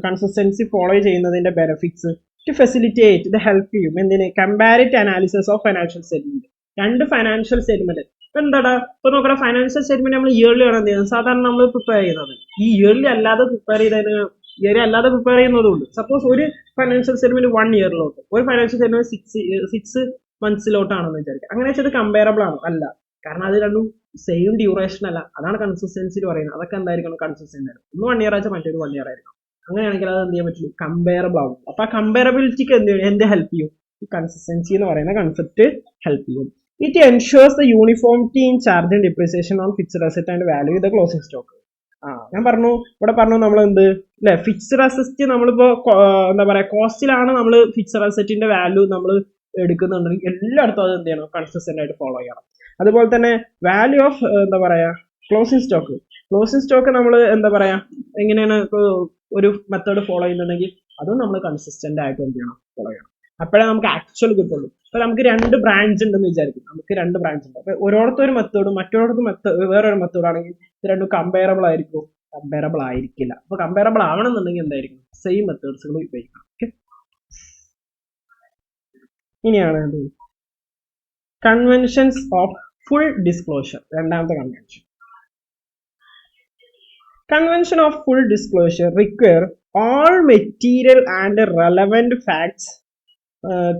കൺസിസ്റ്റൻസി ഫോളോ ചെയ്യുന്നതിന്റെ benefits? To facilitate the help ചെയ്യും എന്തിന്? Comparative analysis of financial statement. 2 financial statement എന്താടാ ഇപ്പൊ നോക്കടാ, ഫൈനാൻഷ്യൽ സ്റ്റേറ്റ്മെന്റ് നമ്മൾ ഇയർലി ആണ് എന്ത് ചെയ്യുന്നത്? സാധാരണ നമ്മൾ പ്രിപ്പയർ ചെയ്യുന്നത്. ഈ ഇയർലി അല്ലാതെ പ്രിപ്പയർ ചെയ്യുന്നതുകൊണ്ട് സപ്പോസ് ഒരു ഫൈനാൻഷ്യൽ സ്റ്റേറ്റ്മെന്റ് 1 yearലോട്ട്, ഒരു ഫൈനാൻഷ്യൽ സ്റ്റേറ്റ്മെന്റ് 6 monthsലോട്ടാണെന്ന് വിചാരിക്കുക. അങ്ങനെ വെച്ചത് കമ്പയറബിൾ ആണോ? അല്ല. കാരണം അത് രണ്ടും സെയിം ഡ്യൂറേഷൻ അല്ല. അതാണ് കൺസിസ്റ്റൻസി പറയുന്നത്. അതൊക്കെ എന്തായിരിക്കണം? കൺസിസ്റ്റന്റ് ആയിരിക്കും. ഒന്ന് 1 year ആച്ചാൽ മറ്റൊരു 1 year ആയിരിക്കും. അങ്ങനെയാണെങ്കിൽ അത് എന്ത് ചെയ്യാൻ പറ്റും? കമ്പയറബിൾ ആവും. അപ്പൊ ആ കമ്പയറബിലിറ്റിക്ക് എന്ത് ഹെൽപ്പ് ചെയ്യും? ഈ കൺസിസ്റ്റൻസി എന്ന് പറയുന്ന കൺസെപ്റ്റ് ഹെൽപ്പ് ചെയ്യും. It ensures the uniformity in charge and depreciation on fixed asset and value the closing stock. ഞാൻ ഇവിടെ പറഞ്ഞു നമ്മൾ എന്ത് അല്ലെ ഫിക്സ്ഡ് അസറ്റ് നമ്മളിപ്പോ എന്താ പറയാ കോസ്റ്റിലാണ് നമ്മൾ ഫിക്സ്ഡ് അസറ്റിന്റെ വാല്യൂ നമ്മൾ എടുക്കുന്നുണ്ടെങ്കിൽ എല്ലായിടത്തും അത് എന്ത് ചെയ്യണം? കൺസിസ്റ്റന്റ് ആയിട്ട് ഫോളോ ചെയ്യണം. അതുപോലെ തന്നെ വാല്യൂ ഓഫ് എന്താ പറയാ ക്ലോസിംഗ് സ്റ്റോക്ക് നമ്മൾ എന്താ പറയാ എങ്ങനെയാണ് ഒരു മെത്തേഡ് ഫോളോ ചെയ്യുന്നുണ്ടെങ്കിൽ അതും നമ്മൾ കൺസിസ്റ്റന്റ് ആയിട്ട് എന്ത് ചെയ്യണം? ഫോളോ ചെയ്യണം. അപ്പോഴേ നമുക്ക് ആക്ച്വൽ കിട്ടുള്ളൂ. അപ്പൊ നമുക്ക് 2 ബ്രാഞ്ച് ഉണ്ടെന്ന് വിചാരിക്കും. നമുക്ക് 2 ബ്രാഞ്ച് ഉണ്ട്. അപ്പൊ ഒരിടത്ത് ഒരു മെത്തേഡും മറ്റൊരിടത്ത് വേറൊരു മെത്തേഡ് ആണെങ്കിൽ ഇത് രണ്ടും കമ്പയറബിൾ ആയിരിക്കും? കമ്പയറബിൾ ആയിരിക്കില്ല. അപ്പൊ കമ്പയറബിൾ ആവണമെന്നുണ്ടെങ്കിൽ എന്തായിരിക്കും? സെയിം മെത്തേഡ്സുകൾ ഉപയോഗിക്കണം. ഓക്കെ, ഇനിയാണ് കൺവെൻഷൻസ് ഓഫ് ഫുൾ ഡിസ്ക്ലോഷർ. രണ്ടാമത്തെ convention. Convention of full disclosure require all material and relevant facts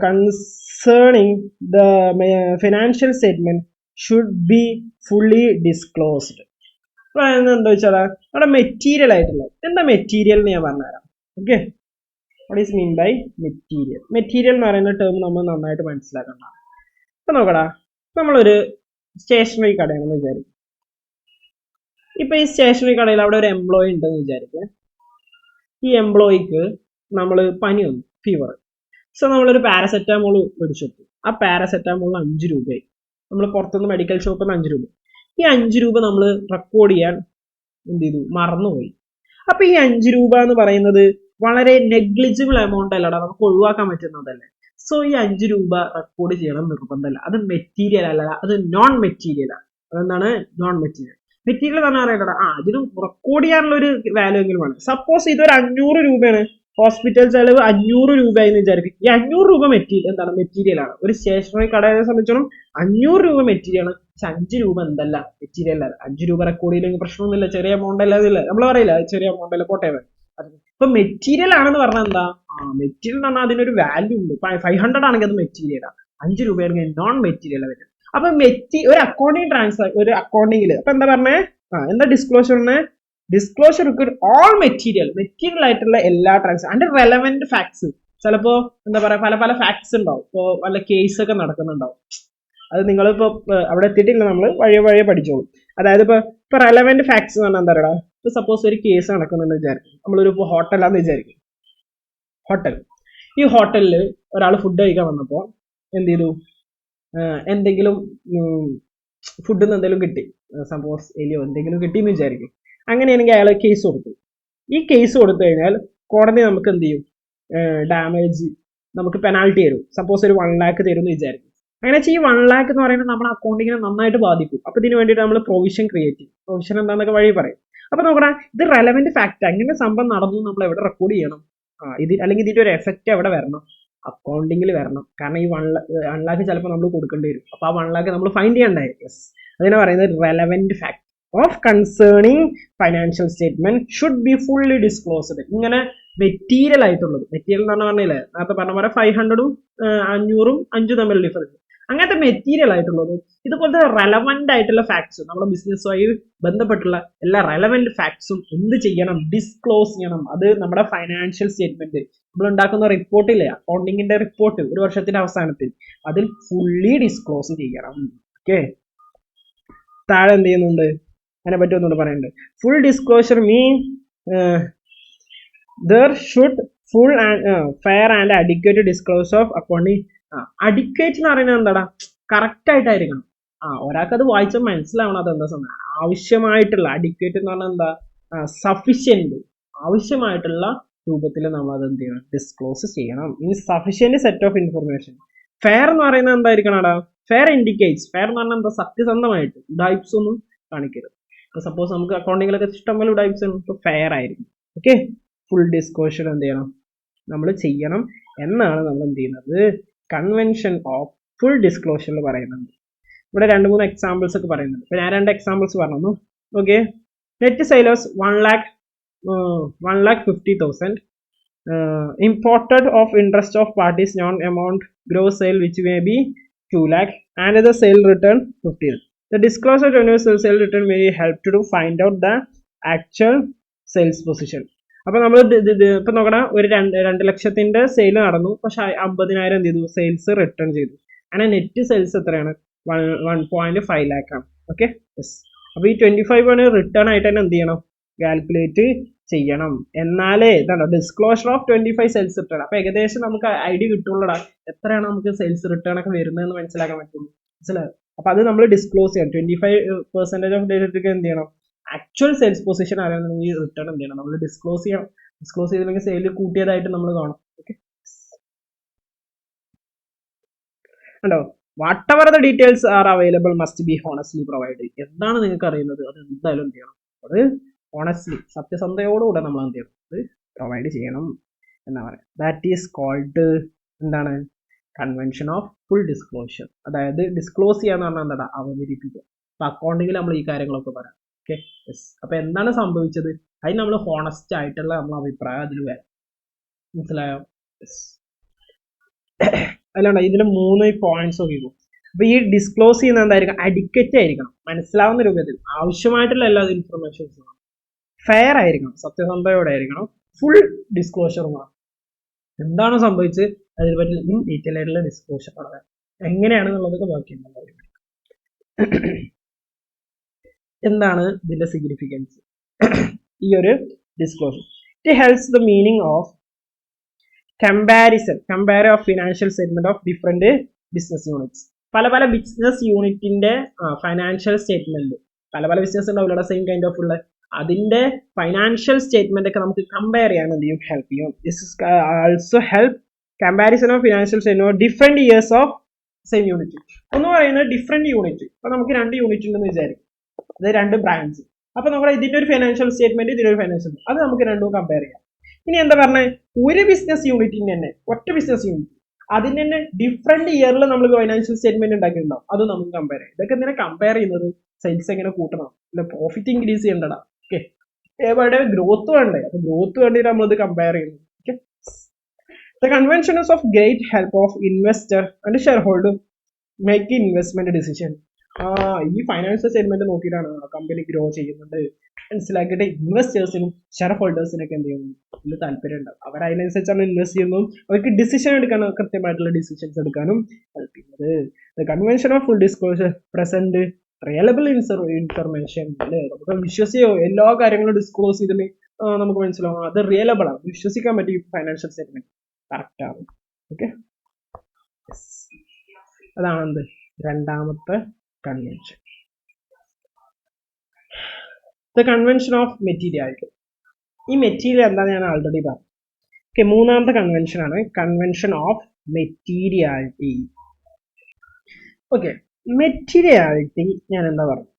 concerning the financial statement should be fully disclosed. അപ്പോൾ എന്താ വെച്ചാൽ അവിടെ മെറ്റീരിയൽ ആയിട്ടുള്ളത് എന്താ മെറ്റീരിയൽ എന്ന് ഞാൻ പറഞ്ഞുതരാം. Okay, what is mean by material? Material എന്ന് പറയുന്ന ടേം നമ്മൾ നന്നായിട്ട് മനസ്സിലാക്കണം. ഇപ്പൊ നോക്കടാ, നമ്മളൊരു സ്റ്റേഷനറി കടയാണെന്ന് വിചാരിക്കും. ഇപ്പൊ ഈ സ്റ്റേഷനറി കടയിൽ അവിടെ ഒരു എംപ്ലോയി ഉണ്ടെന്ന് വിചാരിക്കുക. ഈ എംപ്ലോയിക്ക് നമ്മൾ പനി വന്നു, ഫീവർ. സോ നമ്മളൊരു പാരസെറ്റാമോൾ മേടിച്ചു കൊടുത്തു. ആ പാരസെറ്റാമോളിന് 5 രൂപയായി. നമ്മൾ പുറത്തുനിന്ന് മെഡിക്കൽ ഷോപ്പിൽ നിന്ന് 5 രൂപ. ഈ 5 രൂപ നമ്മൾ റെക്കോർഡ് ചെയ്യാൻ എന്ത് ചെയ്തു? മറന്നുപോയി. അപ്പൊ ഈ 5 രൂപ എന്ന് പറയുന്നത് വളരെ നെഗ്ലിജിബിൾ എമൗണ്ട് അല്ലടാ, നമുക്ക് ഒഴിവാക്കാൻ പറ്റുന്നതല്ലേ. സോ ഈ 5 രൂപ റെക്കോർഡ് ചെയ്യണം നിർബന്ധമല്ല. അത് മെറ്റീരിയൽ അല്ല, അത് നോൺ മെറ്റീരിയലാണ്. അതെന്താണ്? Non material. മെറ്റീരിയൽ എന്ന് പറഞ്ഞാൽ അതിന് റെക്കോർഡ് ചെയ്യാനുള്ള ഒരു വാല്യൂ എങ്കിലും വേണം. സപ്പോസ് ഇതൊരു 500 രൂപയാണ്, ഹോസ്പിറ്റൽ ചെലവ് 500 രൂപയെന്ന് വിചാരിക്കും. ഈ 500 രൂപ എന്താണ്? മെറ്റീരിയൽ ആണ്. ഒരു സ്റ്റേഷനറി കടയെ സംബന്ധിച്ചോളം 500 രൂപ മെറ്റീരിയൽ ആണ്. പക്ഷെ 5 രൂപ എന്തല്ല? മെറ്റീരിയൽ അല്ല. 5 രൂപ റെക്കോർഡ് ചെയ്യില്ലെങ്കിൽ പ്രശ്നമൊന്നുമില്ല, ചെറിയ എമൗണ്ട് അല്ല. അതില്ല, നമ്മൾ പറയില്ല ചെറിയ എമൗണ്ട് അല്ല, പോട്ടെ. ഇപ്പൊ മെറ്റീരിയൽ ആണെന്ന് പറഞ്ഞാൽ എന്താ? മെറ്റീരിയൽ എന്ന് പറഞ്ഞാൽ അതിനൊരു വാല്യൂ ഉണ്ട്. 500 ആണെങ്കിൽ അത് മെറ്റീരിയൽ ആണ്, 5 രൂപയാണെങ്കിൽ നോൺ മെറ്റീരിയൽ വരും. അപ്പൊ ഒരു അക്കൗണ്ടിങ് ഒരു അക്കൗണ്ടിങ്ങിൽ അപ്പൊ എന്താ പറഞ്ഞേ? എന്താ ഡിസ്ക്ലോഷറിന്? ഡിസ്ക്ലോഷർ ഓൾ മെറ്റീരിയൽ ആയിട്ടുള്ള എല്ലാ ട്രാൻസാക്ഷൻ അതിന്റെ റെലവെന്റ് ഫാക്ട്സ്. ചിലപ്പോ എന്താ പറയാ, പല പല ഫാക്ട്സ് ഉണ്ടാവും. ഇപ്പൊ വല്ല കേസ് ഒക്കെ നടക്കുന്നുണ്ടാവും. അത് നിങ്ങളിപ്പോ അവിടെ എത്തിയിട്ടില്ല, നമ്മൾ വഴിയെ പഠിച്ചോളൂ. അതായത് ഇപ്പൊ റെലവെന്റ് ഫാക്ട്സ് എന്ന് പറഞ്ഞാൽ എന്താ പറയുക? ഇപ്പൊ സപ്പോസ് ഒരു കേസ് നടക്കുന്നുണ്ടെന്ന് വിചാരിക്കും. നമ്മളൊരു ഹോട്ടലാന്ന് വിചാരിക്കും. ഹോട്ടൽ, ഈ ഹോട്ടലിൽ ഒരാൾ ഫുഡ് കഴിക്കാൻ വന്നപ്പോ എന്ത് ചെയ്തു? എന്തെങ്കിലും ഫുഡിൽ നിന്ന് എന്തെങ്കിലും കിട്ടി, സപ്പോസ് എലിയോ എന്തെങ്കിലും കിട്ടിയെന്ന് വിചാരിക്കും. അങ്ങനെയാണെങ്കിൽ അയാൾ കേസ് കൊടുത്തു. ഈ കേസ് കൊടുത്തു കഴിഞ്ഞാൽ കോടതി നമുക്ക് എന്ത് ചെയ്യും? ഡാമേജ് നമുക്ക് പെനാൽറ്റി തരും. സപ്പോസ് ഒരു 1 lakh തരും എന്ന് വിചാരിക്കും. അങ്ങനെ ഈ 1 lakh എന്ന് പറയുന്നത് നമ്മുടെ അക്കൗണ്ടിങ്ങിനെ നന്നായിട്ട് ബാധിക്കും. അപ്പൊ ഇതിന് വേണ്ടിയിട്ട് നമ്മൾ പ്രൊവിഷൻ ക്രിയേറ്റ് ചെയ്യും. പ്രൊവിഷൻ എന്താണെന്നൊക്കെ വഴി പറയും. അപ്പൊ നോക്കണം, ഇത് റെലവെന്റ് ഫാക്ട്. അങ്ങനെ സംഭവം നടന്നു നമ്മൾ എവിടെ റെക്കോർഡ് ചെയ്യണം? അല്ലെങ്കിൽ ഇതിന്റെ ഒരു എഫക്റ്റ് എവിടെ വരണം? അക്കൗണ്ടിങ്ങിൽ വരണം. കാരണം ഈ 1 lakh ചിലപ്പോൾ നമ്മൾ കൊടുക്കേണ്ടി വരും. അപ്പൊ ആ 1 lakh നമ്മൾ ഫൈൻഡ് ചെയ്യണ്ടായി. യെസ്, അതിനെ പറയുന്നത് relevant fact of concerning financial statement should be fully disclosed. ഇങ്ങനെ മെറ്റീരിയൽ ആയിട്ടുള്ളത്, മെറ്റീരിയൽ എന്ന് പറഞ്ഞില്ലേ നേരത്തെ പറഞ്ഞ പോലെ 500ഉം 500ഉം 5 തമ്മിൽ ഡിഫറൻസ്. അങ്ങനത്തെ മെറ്റീരിയൽ ആയിട്ടുള്ളതും ഇതുപോലത്തെ റെലവെന്റ് ആയിട്ടുള്ള ഫാക്ട്സ്, നമ്മുടെ ബിസിനസ്സുമായി ബന്ധപ്പെട്ടുള്ള എല്ലാ റെലവെന്റ് ഫാക്ട്സും എന്ത് ചെയ്യണം? ഡിസ്ക്ലോസ് ചെയ്യണം. അത് നമ്മുടെ ഫൈനാൻഷ്യൽ സ്റ്റേറ്റ്മെന്റ്, നമ്മൾ ഉണ്ടാക്കുന്ന റിപ്പോർട്ടില്ലേ, അക്കൗണ്ടിങ്ങിന്റെ റിപ്പോർട്ട് ഒരു വർഷത്തിന്റെ അവസാനത്തിൽ, അതിൽ ഫുള്ളി ഡിസ്ക്ലോസ് ചെയ്യണം. ഓക്കെ, താഴെ എന്ത് ചെയ്യുന്നുണ്ട്? അതിനെ പറ്റി ഒന്നുകൂടെ പറയുന്നുണ്ട്. Full disclosure mean there should full and fair and adequate disclose of accounting. Adequate എന്ന് പറയുന്നത് എന്താടാ? കറക്റ്റ് ആയിട്ടായിരിക്കണം. ഒരാൾക്ക് അത് വായിച്ചാൽ മനസ്സിലാവണം അതെന്താ സമയം. ആവശ്യമായിട്ടുള്ള, അഡിക്വേറ്റ് എന്ന് പറഞ്ഞാൽ എന്താ? സഫിഷ്യന്റ്, ആവശ്യമായിട്ടുള്ള രൂപത്തിൽ നമ്മൾ അത് എന്ത് ചെയ്യണം? ഡിസ്ക്ലോസ് ചെയ്യണം. Means sufficient set of information. Fair എന്ന് പറയുന്നത് എന്തായിരിക്കണം? Fair indicates. ഫെയർ എന്ന് പറഞ്ഞാൽ എന്താ? സത്യസന്ധമായിട്ട്, ഉഡായിപ്സ് ഒന്നും കാണിക്കരുത്. ഇപ്പൊ സപ്പോസ് നമുക്ക് അക്കൗണ്ടിങ്ങിലൊക്കെ ഇഷ്ടംപോലെ ഉഡായിപ്സ് ഉണ്ട്, ഇപ്പോൾ ഫെയർ ആയിരിക്കും. ഓക്കെ, ഫുൾ ഡിസ്ക്ലോഷർ എന്ത് ചെയ്യണം? നമ്മൾ ചെയ്യണം എന്നാണ് നമ്മൾ എന്ത് ചെയ്യുന്നത്? കൺവെൻഷൻ ഓഫ് ഫുൾ ഡിസ്ക്ലോഷറിൽ പറയുന്നുണ്ട്. ഇവിടെ 2-3 എക്സാമ്പിൾസ് ഒക്കെ പറയുന്നുണ്ട്. ഇപ്പൊ ഞാൻ 2 എക്സാമ്പിൾസ് പറഞ്ഞു. Okay, net sailors 1,50,000 imported of interest of parties non amount gross sale which may be 2 lakh and the sale return 15. The disclosure of universal sale return may help to find out the actual sales position. അപ്പൊ നമ്മൾ ഇപ്പൊ നോക്കണം, ഒരു 2 ലക്ഷത്തിന്റെ സെയിൽ നടന്നു, പക്ഷെ 50,000 എന്ത് ചെയ്തു? സെയിൽസ് റിട്ടേൺ ചെയ്തു. അങ്ങനെ നെറ്റ് സെയിൽസ് എത്രയാണ്? 1.5 lakh ആണ്. Okay, yes. അപ്പൊ ഈ 25 റിട്ടേൺ ആയിട്ട് തന്നെ എന്ത് ചെയ്യണം? കാൽക്കുലേറ്റ് ചെയ്യണം. എന്നാലേ ഇതാണ് ഡിസ്ക്ലോഷർ ഓഫ് 25 സെയിൽസ് റിട്ടേൺ. അപ്പൊ ഏകദേശം നമുക്ക് ഐഡിയ കിട്ടുള്ളൂടാ എത്രയാണ് നമുക്ക് സെയിൽസ് റിട്ടേൺ ഒക്കെ വരുന്നതെന്ന് മനസ്സിലാക്കാൻ പറ്റുള്ളൂ. മനസ്സിലായോ? അപ്പൊ അത് നമ്മൾ ഡിസ്ക്ലോസ് ചെയ്യണം. 25% ഓഫ് ഡേറ്റയ്ക്ക് എന്ത് ചെയ്യണം? ആക്ച്വൽ സെയിൽസ് പൊസിഷൻ അറിയണമെങ്കിൽ റിട്ടേൺ എന്ത് ചെയ്യണം? നമ്മൾ ഡിസ്ക്ലോസ് ചെയ്യണം. ഡിസ്ക്ലോസ് ചെയ്തില്ലെങ്കിൽ സെയിൽ കൂട്ടിയതായിട്ട് നമ്മൾ കാണും. ഓക്കെ, ഉണ്ടോ? What ever the details are available must be honestly provide. എന്താണ് നിങ്ങൾക്ക് അറിയുന്നത് അത് എന്തായാലും എന്ത് ചെയ്യണം? അത് ഹോണസ്റ്റ്ലി, സത്യസന്ധതയോടുകൂടെ നമ്മൾ എന്ത് ചെയ്യണം? അത് പ്രൊവൈഡ് ചെയ്യണം എന്നാ പറയാം. ദാറ്റ് ഈസ് കോൾഡ് എന്താണ്? Convention of full disclosure. അതായത് ഡിസ്ക്ലോസ് ചെയ്യാന്ന് പറഞ്ഞാൽ എന്താ? അവതരിപ്പിക്കുക. അപ്പൊ അക്കൗണ്ടിങ്ങിൽ നമ്മൾ ഈ കാര്യങ്ങളൊക്കെ പറയാം. Okay, yes. അപ്പൊ എന്താണ് സംഭവിച്ചത്? അതിന് നമ്മൾ ഹോണസ്റ്റ് ആയിട്ടുള്ള നമ്മളെ അഭിപ്രായം അതിൽ വരാം. മനസ്സിലായോ? അല്ലാണ്ട് ഇതിന് 3 പോയിന്റ്സ് ഒക്കെ ഇരിക്കും. അപ്പൊ ഈ ഡിസ്ക്ലോസ് ചെയ്യുന്ന എന്തായിരിക്കും? അഡിക്വറ്റ് ആയിരിക്കണം, മനസ്സിലാവുന്ന രൂപത്തിൽ ആവശ്യമായിട്ടുള്ള എല്ലാ ഇൻഫർമേഷൻസും ഫെയർ ആയിരിക്കണം, സത്യസന്ധയോടെ ആയിരിക്കണം, ഫുൾ ഡിസ്ക്ലോഷർ വേണം. എന്താണ് സംഭവിച്ചത് അതിനെ പറ്റി ഡീറ്റെയിൽ ആയിട്ടുള്ള ഡിസ്ക്ലോഷർ ആണ്. എങ്ങനെയാണെന്നുള്ളതൊക്കെ ബാക്കി എന്താണ് ഇതിന്റെ സിഗ്നിഫിക്കൻസ് ഈ ഒരു disclosure? It helps the meaning of comparison of financial statement of different business units. പല ബിസിനസ് യൂണിറ്റിന്റെ ഫൈനാൻഷ്യൽ സ്റ്റേറ്റ്മെന്റ്, പല ബിസിനസ് ഉണ്ടാവില്ല സെയിം കൈൻഡ് ഓഫ് ഉള്ള, അതിന്റെ ഫൈനാൻഷ്യൽ സ്റ്റേറ്റ്മെന്റ് ഒക്കെ നമുക്ക് കമ്പയർ ചെയ്യാൻ എന്ത് ചെയ്യും? ഹെൽപ്പ് ചെയ്യും. This is also help comparison of financial statement different years of same unit. ഒന്ന് പറയുന്നത് ഡിഫറെന്റ് യൂണിറ്റ്. അപ്പൊ നമുക്ക് 2 യൂണിറ്റ് ഉണ്ടെന്ന് വിചാരിക്കും, അത് 2 ബ്രാഞ്ച്. അപ്പൊ നമ്മൾ ഇതിന്റെ ഒരു ഫൈനാൻഷ്യൽ സ്റ്റേറ്റ്മെന്റ്, ഇതിന്റെ ഒരു ഫൈനാൻഷ്യൽ, അത് നമുക്ക് രണ്ടും കമ്പയർ ചെയ്യാം. ഇനി എന്താ പറഞ്ഞത്? ഒരു ബിസിനസ് യൂണിറ്റിന് തന്നെ, ഒറ്റ ബിസിനസ് യൂണിറ്റ്, അതിന് തന്നെ ഡിഫറെന്റ് ഇയറിൽ നമ്മൾ ഫൈനാൻഷ്യൽ സ്റ്റേറ്റ്മെന്റ് ഉണ്ടാക്കിയിട്ടുണ്ടാവും, അത് നമുക്ക് കമ്പയർ ചെയ്യാം. ഇതൊക്കെ എന്തിനാ കമ്പയർ ചെയ്യുന്നത്? സെയിൽസ് എങ്ങനെ കൂട്ടണം, അല്ല പ്രോഫിറ്റ് ഇൻക്രീസ് ചെയ്യണ്ടടാ, ഓക്കെ, എവിടെ ഗ്രോത്ത് വേണ്ടേ? അപ്പൊ ഗ്രോത്ത് വേണ്ടിയിട്ട് നമ്മളിത് കമ്പയർ ചെയ്യുന്നു. Okay, the convention is of great help of investor and share holder make investment decision. ഈ ഫൈനാൻഷ്യൽ സ്റ്റേറ്റ്മെന്റ് നോക്കിയിട്ടാണ് കമ്പനി ഗ്രോ ചെയ്യുന്നത് മനസ്സിലാക്കിയിട്ട് ഇൻവെസ്റ്റേഴ്സിനും ഷെയർ ഹോൾഡേഴ്സിനൊക്കെ എന്ത് ചെയ്യുന്നു? ഇതിൽ താല്പര്യം ഉണ്ടാവും. അവർ അതിനനുസരിച്ചാണ് ഇൻവെസ്റ്റ് ചെയ്യുന്നതും അവർക്ക് ഡിസിഷൻ എടുക്കാനും, കൃത്യമായിട്ടുള്ള ഡിസിഷൻസ് എടുക്കാനും ഹെൽപ്പ് ചെയ്യുന്നത്. The convention of full disclosure present reliable information, അല്ലേ? നമുക്ക് വിശ്വസിയോ എല്ലാ കാര്യങ്ങളും ഡിസ്ക്ലോസ് ചെയ്തിട്ട് നമുക്ക് മനസ്സിലാവും അത് റിയലബിൾ ആണ്, വിശ്വസിക്കാൻ പറ്റിയ ഫൈനാൻഷ്യൽ സ്റ്റേറ്റ്മെന്റ് കറക്റ്റ് ആണ്. ഓക്കെ, അതാണ് എന്ത് രണ്ടാമത്തെ convention. The convention of materiality. ഈ മെറ്റീരിയൽ എന്താ ഞാൻ ആൾറെഡി പറഞ്ഞു. ഓക്കെ, മൂന്നാമത്തെ കൺവെൻഷൻ ആണ് convention of materiality. Okay, materiality ഞാൻ എന്താ പറഞ്ഞു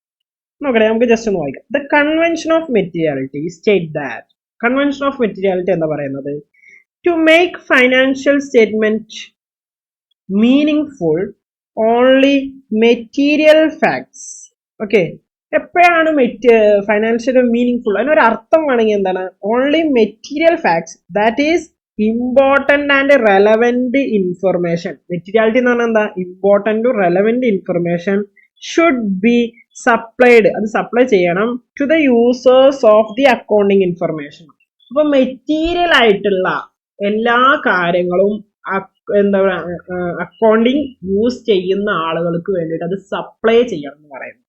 നോക്കട്ടെ, നമുക്ക് ജസ്റ്റ് ഒന്ന് വായിക്കാം. The convention of materiality state that, convention of materiality എന്താ പറയുന്നത്? To make financial statement meaningful only material facts. Okay, എപ്പോഴാണ് ഫൈനാൻഷ്യൽ മീനിങ്ഫുൾ? അതിനൊരു അർത്ഥം വേണമെങ്കിൽ എന്താണ്? Only material facts that is important and relevant information. Materiality എന്ന് പറഞ്ഞാൽ എന്താ? Important relevant information should be supplied, അത് സപ്ലൈ ചെയ്യണം to the users of the accounting information. അപ്പൊ മെറ്റീരിയൽ ആയിട്ടുള്ള എല്ലാ കാര്യങ്ങളും എന്താ പറയുക, അക്കൗണ്ടിങ് യൂസ് ചെയ്യുന്ന ആളുകൾക്ക് വേണ്ടിയിട്ട് അത് സപ്ലൈ ചെയ്യണം എന്ന് പറയുന്നത്.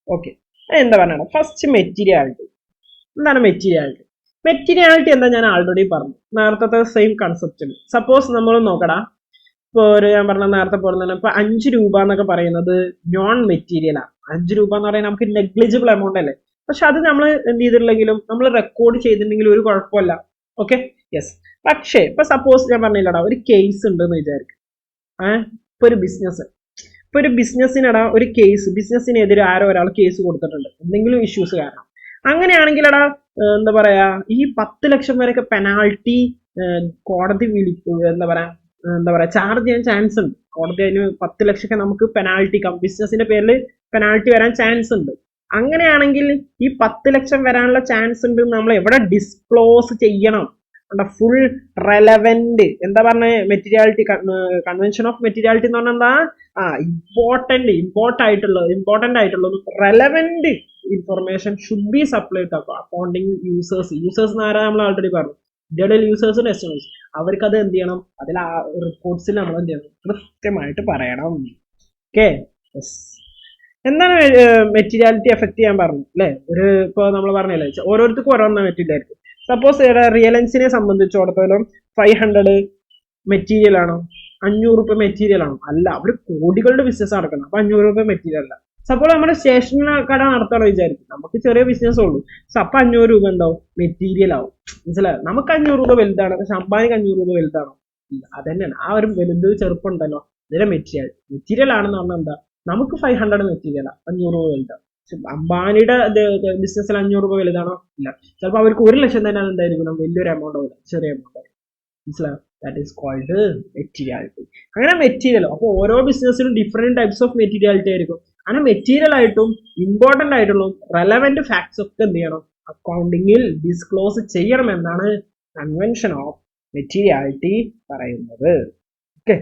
ഓക്കെ, എന്താ പറയുക? First materiality. എന്താണ് മെറ്റീരിയാലിറ്റി? മെറ്റീരിയാലിറ്റി എന്താ ഞാൻ ആൾറെഡി പറഞ്ഞു, നേരത്തെ സെയിം കൺസെപ്റ്റ്. സപ്പോസ് നമ്മൾ നോക്കടാ, ഇപ്പോൾ ഞാൻ പറഞ്ഞ നേരത്തെ പോലെ തന്നെ ഇപ്പൊ 5 രൂപ എന്നൊക്കെ പറയുന്നത് നോൺ മെറ്റീരിയലാണ്. 5 രൂപ എന്ന് പറയുന്നത് നമുക്ക് നെഗ്ലിജിബിൾ എമൗണ്ട് അല്ലേ? പക്ഷെ അത് നമ്മൾ എന്ത് ചെയ്തിട്ടുണ്ടെങ്കിലും നമ്മൾ റെക്കോർഡ് ചെയ്തിട്ടുണ്ടെങ്കിലും ഒരു കുഴപ്പമില്ല. Okay, yes. പക്ഷേ ഇപ്പൊ സപ്പോസ് ഞാൻ പറഞ്ഞില്ലടാ, ഒരു കേസ് ഉണ്ടെന്ന് വിചാരിക്കും. ഇപ്പൊ ഒരു ബിസിനസ്സിനടാ ഒരു കേസ്, ബിസിനസ്സിനെതിരെ ആരോ ഒരാൾ കേസ് കൊടുത്തിട്ടുണ്ട് എന്തെങ്കിലും ഇഷ്യൂസ് കാരണം. അങ്ങനെയാണെങ്കിലടാ എന്താ പറയാ, ഈ 10 ലക്ഷം വരെയൊക്കെ പെനാൾട്ടി കോടതി എന്താ പറയാ ചാർജ് ചെയ്യാൻ ചാൻസ് ഉണ്ട്. കോടതി അതിന് 10 ലക്ഷമൊക്കെ നമുക്ക് പെനാൾട്ടി, ബിസിനസിന്റെ പേരിൽ പെനാൾട്ടി വരാൻ ചാൻസ് ഉണ്ട്. അങ്ങനെയാണെങ്കിൽ ഈ 10 ലക്ഷം വരാനുള്ള ചാൻസ് ഉണ്ട്, നമ്മൾ എവിടെ ഡിസ്ക്ലോസ് ചെയ്യണം? ഫുൾ റെലവെന്റ്, എന്താ പറഞ്ഞ മെറ്റീരിയാലിറ്റി, കൺവെൻഷൻ ഓഫ് മെറ്റീരിയാലിറ്റി എന്ന് പറഞ്ഞാൽ എന്താ? ഇമ്പോർട്ടന്റ് ആയിട്ടുള്ള relevant information should be supplied to accounting users എന്ന് ആരാ നമ്മൾ ആൾറെഡി പറഞ്ഞു, ഇന്ത്യയുടെ യൂസേഴ്സും എസ്റ്റിമേറ്റ്സ്. അവർക്ക് അത് എന്ത് ചെയ്യണം? അതിൽ ആ റിപ്പോർട്ട്സിൽ നമ്മൾ എന്ത് ചെയ്യണം? കൃത്യമായിട്ട് പറയണം. ഓക്കെ, എന്താണ് മെറ്റീരിയാലിറ്റി എഫക്ട് ചെയ്യാൻ പറഞ്ഞു അല്ലെ? ഇപ്പൊ നമ്മൾ പറഞ്ഞല്ലേ, ഓരോരുത്തർക്കും ഓരോന്ന മെറ്റീരിയൽ. സപ്പോസ് റിലയൻസിനെ സംബന്ധിച്ചിടത്തോളം 500 മെറ്റീരിയൽ ആണോ, 500 രൂപ മെറ്റീരിയൽ ആണോ? അല്ല, അവർ കോടികളുടെ ബിസിനസ് നടക്കണം. അപ്പൊ 500 രൂപ മെറ്റീരിയൽ അല്ല. സപ്പോസ് നമ്മുടെ സ്റ്റേഷനിൽ കട നടത്താണോ വിചാരിക്കും, നമുക്ക് ചെറിയ ബിസിനസ് ഉള്ളൂ. അപ്പൊ 500 രൂപ ഉണ്ടാവും മെറ്റീരിയൽ ആവും. മനസ്സിലായോ? നമുക്ക് 500 രൂപ വലുതാണ്, പക്ഷെ അംബാനിക്ക് 500 രൂപ വലുതാണോ? ഇല്ല. അതന്നെയാണ് ആ ഒരു വലുത് ചെറുപ്പം ഉണ്ടല്ലോ, ഇതിന്റെ മെറ്റീരിയൽ ആണെന്ന് പറഞ്ഞാൽ എന്താ? നമുക്ക് 500 മെറ്റീരിയലാണ്, 500 രൂപ വലുതാണ്. അംബാനിയുടെ ബിസിനസ്സിൽ 500 രൂപ വലുതാണോ? ഇല്ല. ചിലപ്പോൾ അവർക്ക് 1 ലക്ഷം തന്നെ എന്തായിരിക്കും, വലിയൊരു എമൗണ്ട് ആവില്ല, ചെറിയ എമൗണ്ട് ആയിരിക്കും. മനസ്സിലായോ? That is called materiality. അങ്ങനെ മെറ്റീരിയൽ, അപ്പോൾ ഓരോ ബിസിനസ്സിനും ഡിഫറെന്റ് ടൈപ്സ് ഓഫ് മെറ്റീരിയാലിറ്റി ആയിരിക്കും. അങ്ങനെ മെറ്റീരിയൽ ആയിട്ടും ഇമ്പോർട്ടന്റ് ആയിട്ടുള്ള റെലവെന്റ് ഫാക്ട്സ് ഒക്കെ എന്ത് ചെയ്യണം? അക്കൗണ്ടിങ്ങിൽ ഡിസ്ക്ലോസ് ചെയ്യണമെന്നാണ് കൺവെൻഷൻ ഓഫ് മെറ്റീരിയാലിറ്റി പറയുന്നത്. ഓക്കെ,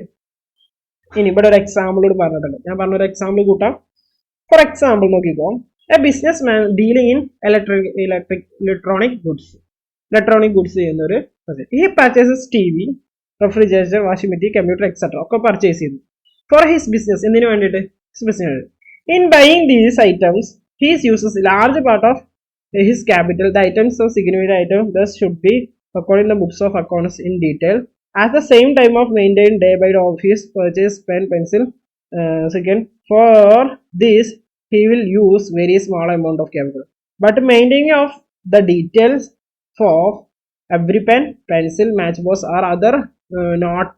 ഇനി ഇവിടെ ഒരു എക്സാമ്പിൾ പറഞ്ഞിട്ടുണ്ട്. ഞാൻ പറഞ്ഞൊരു എക്സാമ്പിൾ കൂട്ടാം. ഫോർ എക്സാമ്പിൾ നോക്കിക്കോ, a business man dealing in electronic goods ചെയ്യുന്ന ഒരു ഈ purchases T V, refrigerator, washing machine, computer etcetera ഒക്കെ പർച്ചേസ് ചെയ്യുന്നു ഫോർ ഹിസ് ബിസിനസ്. എന്തിനു വേണ്ടിയിട്ട്? Business. In buying these items he's uses large part of his capital. The items of significant item thus should B recorded in the books of accounts in detail. At the same time of maintained day by day of his purchase pen, pencil. Second, for this he will use very small amount of capital. But maintaining of the details for every pen, pencil, matchbox or other not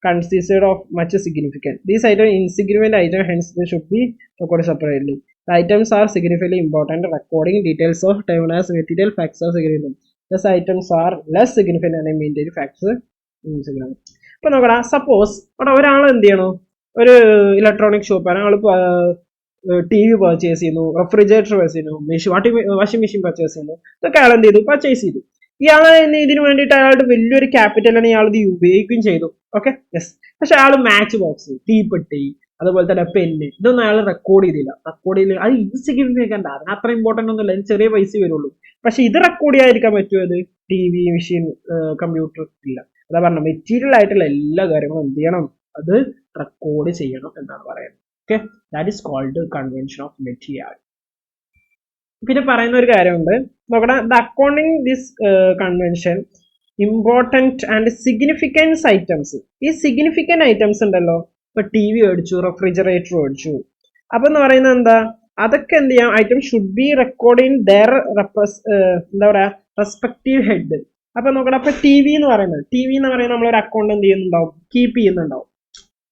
considered of much significant. These items insignificant items, hence they should be recorded separately. The items are significantly important. Recording details of time as material facts are significant. These items are less significant and maintained facts insignificant. ഇപ്പൊ നോക്കടാ, സപ്പോസ് ഇവിടെ ഒരാൾ എന്ത് ചെയ്യണോ, ഒരു ഇലക്ട്രോണിക് ഷോപ്പാണ്, ആൾ ടി വി പർച്ചേസ് ചെയ്യുന്നു, റെഫ്രിജറേറ്റർ പർച്ചേസ് ചെയ്യുന്നു, വാഷിംഗ് മെഷീൻ പർച്ചേസ് ചെയ്യുന്നു. ഇതൊക്കെ അയാൾ എന്ത് ചെയ്തു? പർച്ചേസ് ചെയ്തു. ഇയാൾ ഇതിന് വേണ്ടിയിട്ട് അയാളുടെ വലിയൊരു ക്യാപിറ്റലാണ് ഇയാൾ ഇത് ഉപയോഗിക്കുകയും ചെയ്തു. Okay, yes. പക്ഷെ അയാൾ മാച്ച് ബോക്സ്, തീപ്പെട്ടി, അതുപോലെ തന്നെ പെന്ന്, ഇതൊന്നും അയാൾ റെക്കോർഡ് ചെയ്തില്ല. അത് ഇൻസിഗ്നിഫിക്കന്റ് ആണ്, അത്ര ഇമ്പോർട്ടന്റ് ഒന്നുമില്ല, അതിന് ചെറിയ പൈസ വരുള്ളൂ. പക്ഷെ ഇത് റെക്കോർഡ് ചെയ്യാതിരിക്കാൻ പറ്റുമോ? അത് ടി വി, മെഷീൻ, കമ്പ്യൂട്ടർ ഇല്ല. അതാ പറഞ്ഞ മെറ്റീരിയൽ ആയിട്ടുള്ള എല്ലാ കാര്യങ്ങളും എന്ത് ചെയ്യണം? അത് റെക്കോർഡ് ചെയ്യണം എന്നാണ് പറയുന്നത്. Okay, that is called convention of materiality. പിന്നെ പറയുന്ന ഒരു കാര്യമുണ്ട്, നോക്കടാ, the according this convention important and significance items. ഈ സിഗ്നിഫിക്കന്റ് ഐറ്റംസ് ഉണ്ടല്ലോ, ഇപ്പൊ ടി വി മേടിച്ചു, റെഫ്രിജറേറ്റർ മേടിച്ചു, അപ്പൊ എന്ന് പറയുന്നത് എന്താ, അതൊക്കെ എന്ത് ചെയ്യാം? Item should be record in there എന്താ പറയാ റെസ്പെക്റ്റീവ് ഹെഡ്. അപ്പൊ നോക്കണം, അപ്പൊ ടി വി എന്ന് പറയുന്നത് നമ്മളൊരു അക്കൗണ്ട് എന്ത് ചെയ്യുന്നുണ്ടാവും? കീപ്പ് ചെയ്യുന്നുണ്ടാവും.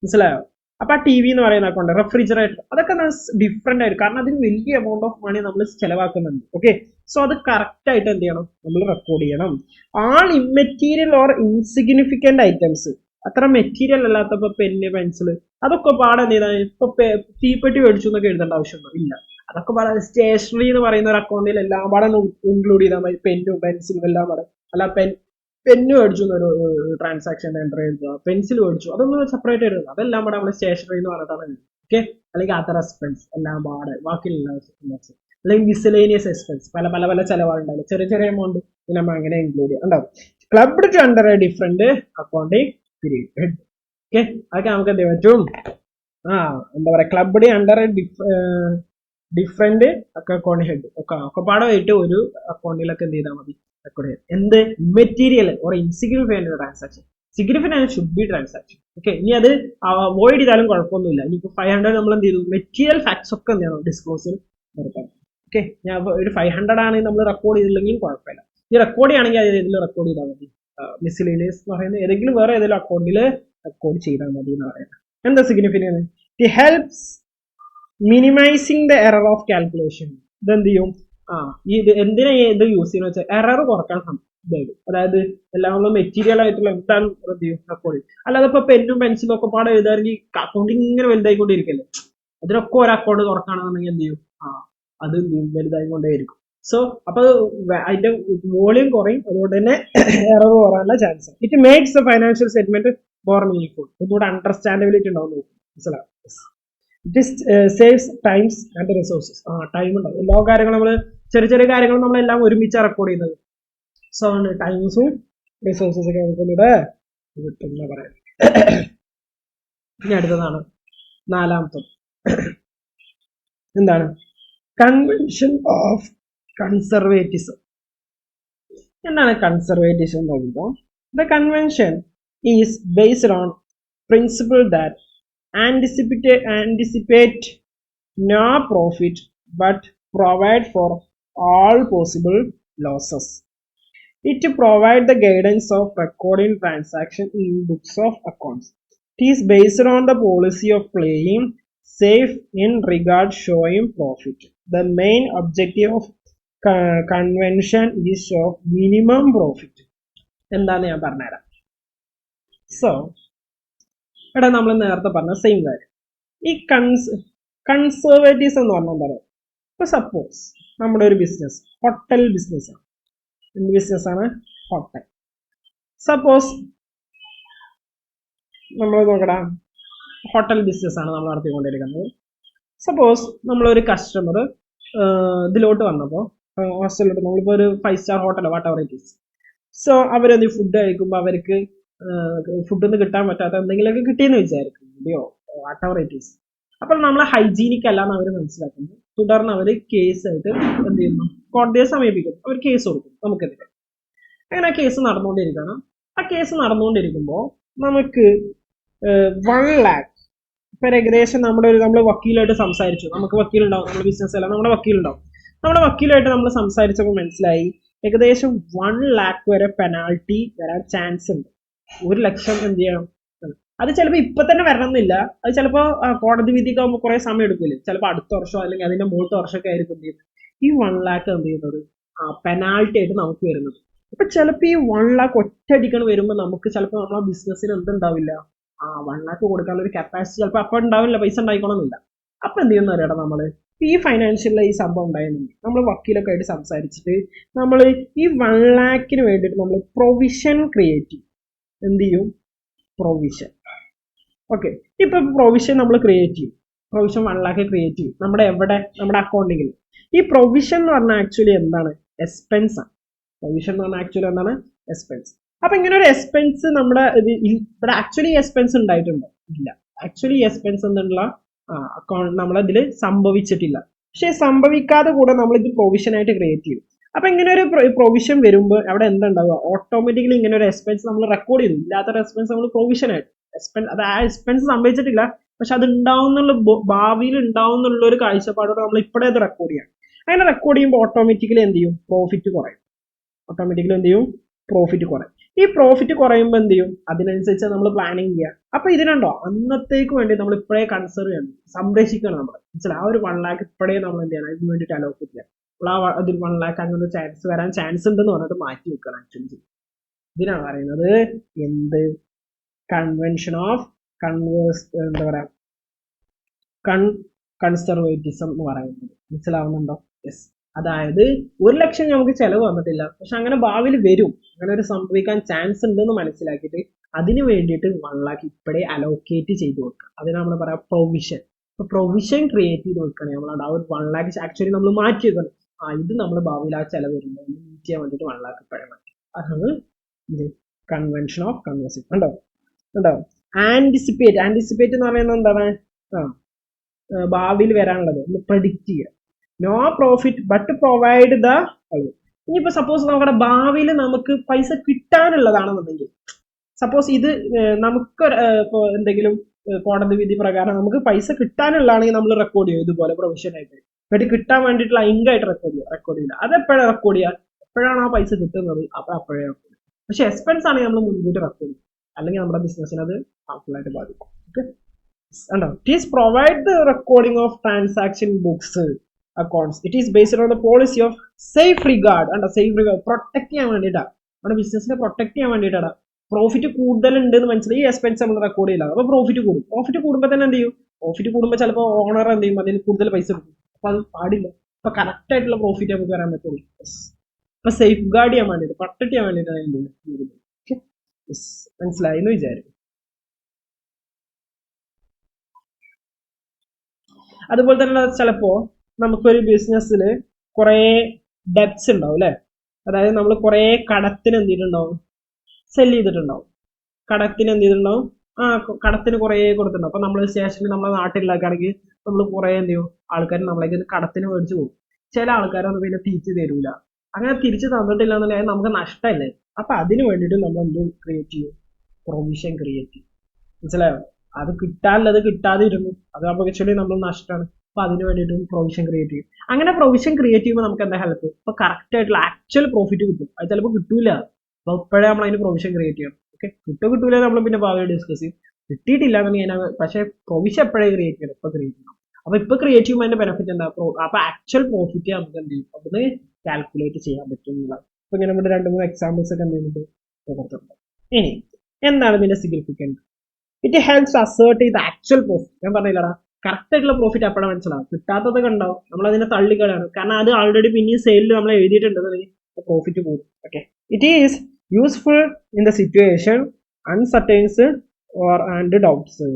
മനസ്സിലായോ? അപ്പൊ ആ ടി വി എന്ന് പറയുന്ന അക്കൗണ്ട്, റെഫ്രിജറേറ്റർ, അതൊക്കെ ഡിഫറെന്റ് ആയിരിക്കും. കാരണം അതിന് വലിയ എമൗണ്ട് ഓഫ് മണി നമ്മൾ ചെലവാക്കുന്നുണ്ട്. ഓക്കെ, സോ അത് കറക്റ്റ് ആയിട്ട് എന്ത് ചെയ്യണം? നമ്മൾ റെക്കോർഡ് ചെയ്യണം. ആൾ ഇമ്മെറ്റീരിയൽ ഓർ ഇൻസിഗ്നിഫിക്കന്റ് ഐറ്റംസ്, അത്ര മെറ്റീരിയൽ അല്ലാത്തപ്പോ പെന്ന്, പെൻസിൽ, അതൊക്കെ പാടെ എന്ത് ചെയ്താൽ ഇപ്പൊ തീപ്പെട്ടി മേടിച്ചു എന്നൊക്കെ എഴുതേണ്ട ആവശ്യമുണ്ടോ? ഇല്ല. അതൊക്കെ പാടെ സ്റ്റേഷനറി എന്ന് പറയുന്ന ഒരു അക്കൗണ്ടിൽ എല്ലാം പാടെ ഇൻക്ലൂഡ് ചെയ്താൽ മതി. പെന്നും പെൻസിലും എല്ലാം പാടെ. അല്ല പെന്ന് മേടിച്ചു എന്നൊരു ട്രാൻസാക്ഷൻ എൻ്റർ എഴുതുക, പെൻസിൽ മേടിച്ചു, അതൊന്നും സെപ്പറേറ്റ് എഴുതുക. അതെല്ലാം പാടെ നമ്മൾ സ്റ്റേഷനറി എന്ന് പറഞ്ഞിട്ടാണ്. ഓക്കെ, അല്ലെങ്കിൽ അതർ എക്സ്പെൻസ് എല്ലാം പാടെ, ബാക്കിയുള്ള അല്ലെങ്കിൽ മിസലേനിയസ് എക്സ്പെൻസ്, പല പല പല ചെലവുകളുണ്ടാവും. ചെറിയ ചെറിയ എമൗണ്ട് നമ്മൾ അങ്ങനെ ഇൻക്ലൂഡ് ചെയ്യാം ഉണ്ടാവും. Clubbed to under a different accounting period. Okay, അതൊക്കെ നമുക്ക് എന്ത് പറ്റും? എന്താ പറയാ, clubbed under a different accounting head ഒക്കെ പാടമായിട്ട് ഒരു അക്കൗണ്ടിലൊക്കെ എന്ത് ചെയ്താൽ മതി? റെക്കോർഡ് ചെയ്യാം. എന്ത്? Material or insignificant transaction. Significant should be transaction. Okay, ഇനി അത് അവോയ്ഡ് ചെയ്താലും കുഴപ്പമൊന്നുമില്ല. ഇനിയിപ്പോൾ 500 നമ്മൾ എന്ത് ചെയ്തു? മെറ്റീരിയൽ ഫാക്ട്സ് ഒക്കെ എന്ത് ചെയ്യണം? ഡിസ്ക്ലോസിൽ നിർത്തണം. ഓക്കെ, ഞാൻ ഒരു 500 ആണെങ്കിൽ നമ്മൾ റെക്കോർഡ് ചെയ്തില്ലെങ്കിൽ കുഴപ്പമില്ല. ഈ റെക്കോർഡ് ചെയ്യുകയാണെങ്കിൽ അത് ഇതിൽ റെക്കോർഡ് ചെയ്താൽ മതി. മിസ്ലേനിയസ് എന്ന് പറയുന്നത് ഏതെങ്കിലും വേറെ ഏതെങ്കിലും അക്കൗണ്ടിൽ റെക്കോർഡ് ചെയ്താൽ മതി എന്ന് പറയുന്നത്. എന്താ significant? It helps minimising the error of calculation. ഇതെന്ത് ചെയ്യും? ഇത് എന്തിനാ ഇത് യൂസ് ചെയ്യുന്ന വെച്ചാൽ എറർ കുറക്കാൻ ഇതായത്, അതായത് എല്ലാം നമ്മൾ മെറ്റീരിയൽ ആയിട്ടുള്ള എന്താണ് എന്ത് ചെയ്യും? റെക്കോർഡ് ചെയ്യും. അല്ലാതെ ഇപ്പൊ പെന്നും പെൻസിലും ഒക്കെ പാടെ എഴുതാമെങ്കിൽ അക്കൗണ്ടിങ് ഇങ്ങനെ വലുതായിക്കൊണ്ടിരിക്കല്ലേ. അതിനൊക്കെ ഒരു അക്കൗണ്ട് തുറക്കുകയാണെന്നുണ്ടെങ്കിൽ എന്ത് ചെയ്യും? അത് വലുതായിക്കൊണ്ടേയിരിക്കും. സോ അപ്പൊ അതിന്റെ വോളിയം കുറയും, അതുകൊണ്ട് തന്നെ എറർ കുറയാനുള്ള chance. It makes the financial statement more meaningful. ഒന്നുകൂടെ അണ്ടർസ്റ്റാൻഡബിലിറ്റി ഉണ്ടാവും. മനസ്സിലാവും. It saves times and resources. Time ഉണ്ടാവും. എല്ലാ കാര്യങ്ങളും നമ്മൾ ചെറിയ ചെറിയ കാര്യങ്ങളും നമ്മളെല്ലാം ഒരുമിച്ച് റെക്കോർഡ് ചെയ്യുന്നത്. സോ ടൈംസും റിസോഴ്സസ് ഒക്കെ നമുക്കൊന്നുകൂടെ കിട്ടുന്ന പറയാം. ഇനി അടുത്തതാണ് നാലാമത്തത്. എന്താണ്? Convention of conservatism. എന്താണ് കൺസർവേറ്റിസം എന്ന് നോക്കുമ്പോൾ, the convention is based on principle that anticipate no profit but provide for all possible losses. It provides the guidance of recording transactions in books of accounts. It is based on the policy of playing safe in regard showing profit. The main objective of convention is of minimum profit. എന്താന്ന് ഞാൻ പറഞ്ഞുതരാം. സോ എടാ, നമ്മൾ നേരത്തെ പറഞ്ഞ സെയിം കാര്യം. ഈ കൺസർവേറ്റീവ്സ് എന്ന് പറഞ്ഞാൽ എന്താ പറയുക? ഇപ്പൊ സപ്പോസ് നമ്മുടെ ഒരു ബിസിനസ് ഹോട്ടൽ ബിസിനസ്സാണ്. എന്ത് ബിസിനസ്സാണ്? ഹോട്ടൽ. സപ്പോസ് നമ്മൾ നോക്കടാ, ഹോട്ടൽ ബിസിനസ്സാണ് നമ്മൾ നടത്തിക്കൊണ്ടിരിക്കുന്നത്. സപ്പോസ് നമ്മളൊരു കസ്റ്റമർ ഇതിലോട്ട് വന്നപ്പോൾ ഹോസ്റ്റലിലോട്ട് നമ്മളിപ്പോൾ ഒരു 5 സ്റ്റാർ ഹോട്ടലോ whatever it is. So അവരത് ഫുഡ് കഴിക്കുമ്പോൾ അവർക്ക് ഫുഡൊന്നും കിട്ടാൻ പറ്റാത്ത എന്തെങ്കിലുമൊക്കെ കിട്ടിയെന്ന് വിചാരിക്കും, ഇല്ലയോ വാട്ട് എവർ ഇറ്റ് ഈസ്. അപ്പോൾ നമ്മൾ ഹൈജീനിക് അല്ലാന്ന് അവർ മനസ്സിലാക്കുന്നു. തുടർന്ന് അവർ കേസായിട്ട് എന്ത് ചെയ്യുന്നു? കോടതിയെ സമീപിക്കും. അവർ കേസ് കൊടുക്കും നമുക്കെതിരെ. അങ്ങനെ ആ കേസ് നടന്നുകൊണ്ടിരിക്കുകയാണ്. ആ കേസ് നടന്നുകൊണ്ടിരിക്കുമ്പോൾ നമുക്ക് 1 lakh ഇപ്പം ഏകദേശം നമ്മൾ വക്കീലായിട്ട് സംസാരിച്ചു. നമുക്ക് വക്കീലുണ്ടാവും, നമ്മുടെ ബിസിനസ് അല്ല, നമ്മുടെ വക്കീലുണ്ടാവും. നമ്മുടെ വക്കീലായിട്ട് നമ്മൾ സംസാരിച്ചപ്പോൾ മനസ്സിലായി ഏകദേശം 1 lakh വരെ പെനാൾട്ടി വരാൻ ചാൻസ് ഉണ്ട്. 1 ലക്ഷം എന്ത് ചെയ്യണം? അത് ചിലപ്പോൾ ഇപ്പൊ തന്നെ വരണം എന്നില്ല. അത് ചിലപ്പോൾ കോടതി വിധിക്ക് ആകുമ്പോൾ കുറെ സമയം എടുക്കില്ലേ, ചിലപ്പോൾ അടുത്ത വർഷം അല്ലെങ്കിൽ അതിന്റെ മുകളിലത്തെ വർഷമൊക്കെ ആയിരിക്കും എന്ത് ചെയ്യുന്നത് ഈ 1 lakh എന്ത് ചെയ്യുന്നത് പെനാൾട്ടി ആയിട്ട് നമുക്ക് വരുന്നത്. അപ്പൊ ചിലപ്പോൾ ഈ 1 lakh ഒറ്റയടിക്കാണ് വരുമ്പോൾ നമുക്ക് ചിലപ്പോൾ നമ്മളെ ബിസിനസ്സിന് എന്തുണ്ടാവില്ല, 1 lakh കൊടുക്കാനുള്ള ഒരു കപ്പാസിറ്റി ചിലപ്പോൾ അപ്പൊ ഉണ്ടാവില്ല, പൈസ ഉണ്ടായിക്കോണമെന്നില്ല. അപ്പൊ എന്ത് ചെയ്യുന്ന അറിയണം, നമ്മള് ഈ ഫൈനാൻഷ്യലിൽ ഈ സംഭവം ഉണ്ടായിരുന്നുണ്ട്, നമ്മൾ വക്കീലൊക്കെ ആയിട്ട് സംസാരിച്ചിട്ട് നമ്മൾ ഈ 1 lakhന് വേണ്ടിയിട്ട് നമ്മൾ പ്രൊവിഷൻ ക്രിയേറ്റ് ചെയ്യും. എന്ത് ചെയ്യും? പ്രൊവിഷൻ. ഓക്കെ, ഇപ്പൊ പ്രൊവിഷൻ നമ്മൾ ക്രിയേറ്റ് ചെയ്യും. പ്രൊവിഷൻ 1 lakh ക്രിയേറ്റ് ചെയ്യും നമ്മുടെ എവിടെ? നമ്മുടെ അക്കൗണ്ടിങ്ങിൽ. ഈ പ്രൊവിഷൻ എന്ന് പറഞ്ഞാൽ ആക്ച്വലി എന്താണ്? എക്സ്പെൻസ് ആണ്. പ്രൊവിഷൻ എന്ന് പറഞ്ഞാൽ ആക്ച്വലി എന്താണ്? എക്സ്പെൻസ്. അപ്പൊ ഇങ്ങനെ ഒരു എക്സ്പെൻസ് നമ്മുടെ ഇവിടെ ആക്ച്വലി എക്സ്പെൻസ് ഉണ്ടായിട്ടുണ്ടോ? ഇല്ല. ആക്ച്വലി എക്സ്പെൻസ് എന്നുള്ള അക്കൗണ്ട് നമ്മളതിൽ സംഭവിച്ചിട്ടില്ല. പക്ഷെ സംഭവിക്കാതെ കൂടെ നമ്മൾ ഇത് പ്രൊവിഷൻ ആയിട്ട് ക്രിയേറ്റ് ചെയ്യും. അപ്പൊ ഇങ്ങനെ ഒരു പ്രൊവിഷൻ വരുമ്പോൾ അവിടെ എന്തുണ്ടാവുക? ഓട്ടോമാറ്റിക്കലി ഇങ്ങനെ ഒരു എക്സ്പെൻസ് നമ്മൾ റെക്കോർഡ് ചെയ്തു. ഇല്ലാത്തൊരു എക്സ്പെൻസ് നമ്മൾ പ്രൊവിഷൻ ആയിട്ട് അത് ആ എക്സ്പെൻസ് സംഭവിച്ചിട്ടില്ല, പക്ഷെ അത് ഉണ്ടാവുന്നുള്ള ഭാവിയിൽ ഉണ്ടാവുന്നുള്ള ഒരു കാഴ്ചപ്പാടോടെ നമ്മൾ ഇപ്പോഴേ അത് റെക്കോർഡ് ചെയ്യാം. അങ്ങനെ റെക്കോർഡ് ചെയ്യുമ്പോൾ ഓട്ടോമാറ്റിക്കലി എന്ത് ചെയ്യും? പ്രോഫിറ്റ് കുറയും. ഓട്ടോമാറ്റിക്കലി എന്ത് ചെയ്യും? പ്രോഫിറ്റ് കുറയും. ഈ പ്രോഫിറ്റ് കുറയുമ്പോൾ എന്ത് ചെയ്യും? അതിനനുസരിച്ച് നമ്മൾ പ്ലാനിങ് ചെയ്യുക. അപ്പൊ ഇതിനുണ്ടോ അന്നത്തേക്ക് വേണ്ടി നമ്മൾ ഇപ്പോഴേ കൺസർവ് ചെയ്യണം, സംരക്ഷിക്കണം. നമ്മൾ ആ ഒരു 1 lakh ഇപ്പോഴേ നമ്മൾ എന്ത് ചെയ്യണം? ഇതിന് വേണ്ടിയിട്ട് അലോക്കേറ്റ് ചെയ്യാം. അതിൽ 1 lakh അങ്ങനെ ചാൻസ് വരാൻ ചാൻസ് ഉണ്ടെന്ന് പറഞ്ഞിട്ട് മാറ്റി വെക്കണം. ആക്ച്വലി ഇതിനാണ് പറയുന്നത് എന്ത്? കൺവെൻഷൻ ഓഫ് എന്താ പറയാ, കൺസർവേറ്റിസം എന്ന് പറയുന്നത്. മനസ്സിലാവുന്നുണ്ടോ? യെസ്. അതായത് 1 ലക്ഷം നമുക്ക് ചെലവ് വന്നിട്ടില്ല, പക്ഷെ അങ്ങനെ ഭാവിയിൽ വരും, അങ്ങനെ ഒരു സംഭവിക്കാൻ ചാൻസ് ഉണ്ടെന്ന് മനസ്സിലാക്കിയിട്ട് അതിന് വേണ്ടിയിട്ട് 1 lakh ഇപ്പോഴേ അലോക്കേറ്റ് ചെയ്ത് കൊടുക്കുക. അതിനാണ് നമ്മൾ പറയാം പ്രൊവിഷൻ. അപ്പൊ പ്രൊവിഷൻ ക്രിയേറ്റ് ചെയ്ത് കൊടുക്കണം. നമ്മൾ ആ ഒരു 1 lakh ആക്ച്വലി നമ്മൾ മാറ്റി വെക്കണം. ഇത് നമ്മൾ ഭാവിയിൽ ആ ചെലവ് വരുമ്പോൾ മീറ്റ് ചെയ്യാൻ വേണ്ടിയിട്ട് 1 lakh ഇപ്പോഴേ മാറ്റി. അതാണ് ഇത് കൺവെൻഷൻ ഓഫ് കൺവേഴ്സിറ്റി. ഉണ്ടോ? ആന്റിസിപ്പേറ്റ് എന്ന് പറയുന്നത് എന്താണ്? ഭാവിയിൽ വരാനുള്ളത് ഒന്ന് പ്രഡിക്റ്റ് ചെയ്യുക. No profit but provide the. ഇനിയിപ്പോ സപ്പോസ് നമ്മുടെ ഭാവിയിൽ നമുക്ക് പൈസ കിട്ടാനുള്ളതാണെന്നുണ്ടെങ്കിൽ, സപ്പോസ് ഇത് നമുക്ക് ഇപ്പോൾ എന്തെങ്കിലും കോടതി വിധി പ്രകാരം നമുക്ക് പൈസ കിട്ടാനുള്ളതാണെങ്കിൽ നമ്മൾ റെക്കോർഡ് ചെയ്യും ഇതുപോലെ പ്രൊവിഷൻ ആയിട്ട്. ബട്ട് കിട്ടാൻ വേണ്ടിയിട്ടുള്ള ഇങ്കായിട്ട് റെക്കോർഡ് ചെയ്യില്ല. അതെപ്പോഴാണ് റെക്കോർഡ് ചെയ്യുക? എപ്പോഴാണ് ആ പൈസ കിട്ടുന്നത് അപ്പോഴേ റെക്കോർഡ് ചെയ്യും. പക്ഷെ എക്സ്പെൻസ് ആണെങ്കിൽ നമ്മൾ മുൻകൂട്ടി റെക്കോർഡ് ചെയ്യും, അല്ലെങ്കിൽ നമ്മുടെ ബിസിനസ്സിന് അത് ഹാർംഫുള്ളായിട്ട് ബാധിക്കും. ഓക്കെ, ഉണ്ടോ? It is provide the recording of transaction books accounts. It is based on the policy of safe regard. Protect ചെയ്യാൻ വേണ്ടിയിട്ടാണ്, നമ്മുടെ ബിസിനസിനെ പ്രൊട്ടക്ട് ചെയ്യാൻ വേണ്ടിയിട്ടാണ്. പ്രോഫിറ്റ് കൂടുതലുണ്ട് എന്ന് മനസ്സിലായി ഈ എക്സ്പെൻസ് നമ്മൾ റെക്കോർഡ് ചെയ്യില്ല. അപ്പൊ പ്രോഫിറ്റ് കൂടും. പ്രോഫിറ്റ് കൂടുമ്പോൾ തന്നെ എന്ത് ചെയ്യും? പ്രോഫിറ്റ് കൂടുമ്പോൾ ചിലപ്പോൾ ഓണർ എന്ത് ചെയ്യും? അതിന് കൂടുതൽ പൈസ കൊടുക്കും. അപ്പൊ അത് പാടില്ല. അപ്പൊ കറക്റ്റ് ആയിട്ടുള്ള പ്രോഫിറ്റ് നമുക്ക് വരാൻ പറ്റുള്ളൂ. അപ്പൊ സേഫ് ഗാർഡ് ചെയ്യാൻ വേണ്ടിയിട്ട്, പ്രൊട്ടക്ട് ചെയ്യാൻ വേണ്ടിയിട്ടാണ് എന്ത് ചെയ്യുന്നത്? മനസ്സിലായി എന്ന് വിചാരിക്കും. അതുപോലെ തന്നെ ചിലപ്പോ നമുക്കൊരു ബിസിനസ്സിൽ കുറെ ഡെപ്റ്റ്സ് ഉണ്ടാവും അല്ലെ. അതായത് നമ്മൾ കുറെ കടത്തിന് എന്ത് ചെയ്തിട്ടുണ്ടാവും? സെല് ചെയ്തിട്ടുണ്ടാവും. കടത്തിന് എന്ത് ചെയ്തിട്ടുണ്ടാവും? കടത്തിന് കുറെ കൊടുത്തിട്ടുണ്ടാവും. അപ്പൊ നമ്മൾ സ്റ്റേഷനിൽ നമ്മുടെ നാട്ടിലാക്കുകയാണെങ്കിൽ നമ്മൾ കുറെ എന്ത് ചെയ്യും? ആൾക്കാർ നമ്മളേക്ക് കടത്തിന് മേടിച്ചു പോകും. ചില ആൾക്കാരൊന്നും പിന്നെ തിരിച്ചു തരൂല. അങ്ങനെ തിരിച്ചു തന്നിട്ടില്ല എന്നുണ്ടെങ്കിൽ നമുക്ക് നഷ്ടമല്ലേ. അപ്പൊ അതിന് വേണ്ടിയിട്ട് നമ്മൾ എന്ത് ക്രിയേറ്റ് ചെയ്യും? പ്രൊവിഷൻ ക്രിയേറ്റ് ചെയ്യും. മനസ്സിലായോ? അത് കിട്ടാനുള്ളത് കിട്ടാതെ ഇരുന്നു, അത് ആക്ച്വലി നമ്മൾ നഷ്ടമാണ്. അപ്പൊ അതിന് വേണ്ടിയിട്ടും പ്രൊവിഷൻ ക്രിയേറ്റ് ചെയ്യും. അങ്ങനെ പ്രൊവിഷൻ ക്രിയേറ്റ് ചെയ്യുമ്പോൾ നമുക്ക് എന്താ ഹെൽപ്പ്? ഇപ്പൊ കറക്റ്റ് ആയിട്ടുള്ള ആക്ച്വൽ പ്രോഫിറ്റ് കിട്ടും. അത് ചിലപ്പോൾ കിട്ടൂല. അപ്പൊ ഇപ്പോഴേ നമ്മൾ അതിന് പ്രൊവിഷൻ ക്രിയേറ്റ് ചെയ്യണം. ഓക്കെ, കിട്ടൂല നമ്മൾ പിന്നെ ഭാവിയിൽ ഡിസ്കസ് ചെയ്യും. കിട്ടിയിട്ടില്ല എന്നുണ്ടെങ്കിൽ പക്ഷേ പ്രൊവിഷൻ എപ്പോഴേ ക്രിയേറ്റ് ചെയ്യണം? ഇപ്പൊ ക്രിയേറ്റ് ചെയ്യണം. അപ്പൊ ഇപ്പൊ ക്രിയേറ്റ് ചെയ്യുമ്പോൾ അതിന്റെ ബെനിഫിറ്റ് എന്താ? അപ്പൊ ആക്ച്വൽ പ്രോഫിറ്റ് നമുക്ക് എന്ത് ചെയ്യും? അപ്പൊ കാൽക്കുലേറ്റ് ചെയ്യാൻ പറ്റും എന്നുള്ളത്. അപ്പൊ ഇങ്ങനെ നമ്മുടെ 2-3 എക്സാമ്പിൾസ് ഒക്കെ എന്ത് ചെയ്യുന്നുണ്ട്? കൊടുത്തിട്ടുണ്ട്. ഇനി എന്താണ് ഇതിന്റെ significance? It helps assert the actual profit. ഞാൻ പറഞ്ഞില്ലടാ, കറക്റ്റ് ആയിട്ടുള്ള പ്രോഫിറ്റ് അപ്പോഴാണ് മനസ്സിലാവും. കിട്ടാത്തത് കണ്ടാവും നമ്മൾ അതിനെ തള്ളിക്കളയാണ്, കാരണം അത് ആൾറെഡി പിന്നെയും സെയിലിൽ നമ്മൾ എഴുതിയിട്ടുണ്ടെന്നുണ്ടെങ്കിൽ പ്രോഫിറ്റ് പോകും. Okay, it is useful in the situation uncertainties or and doubts.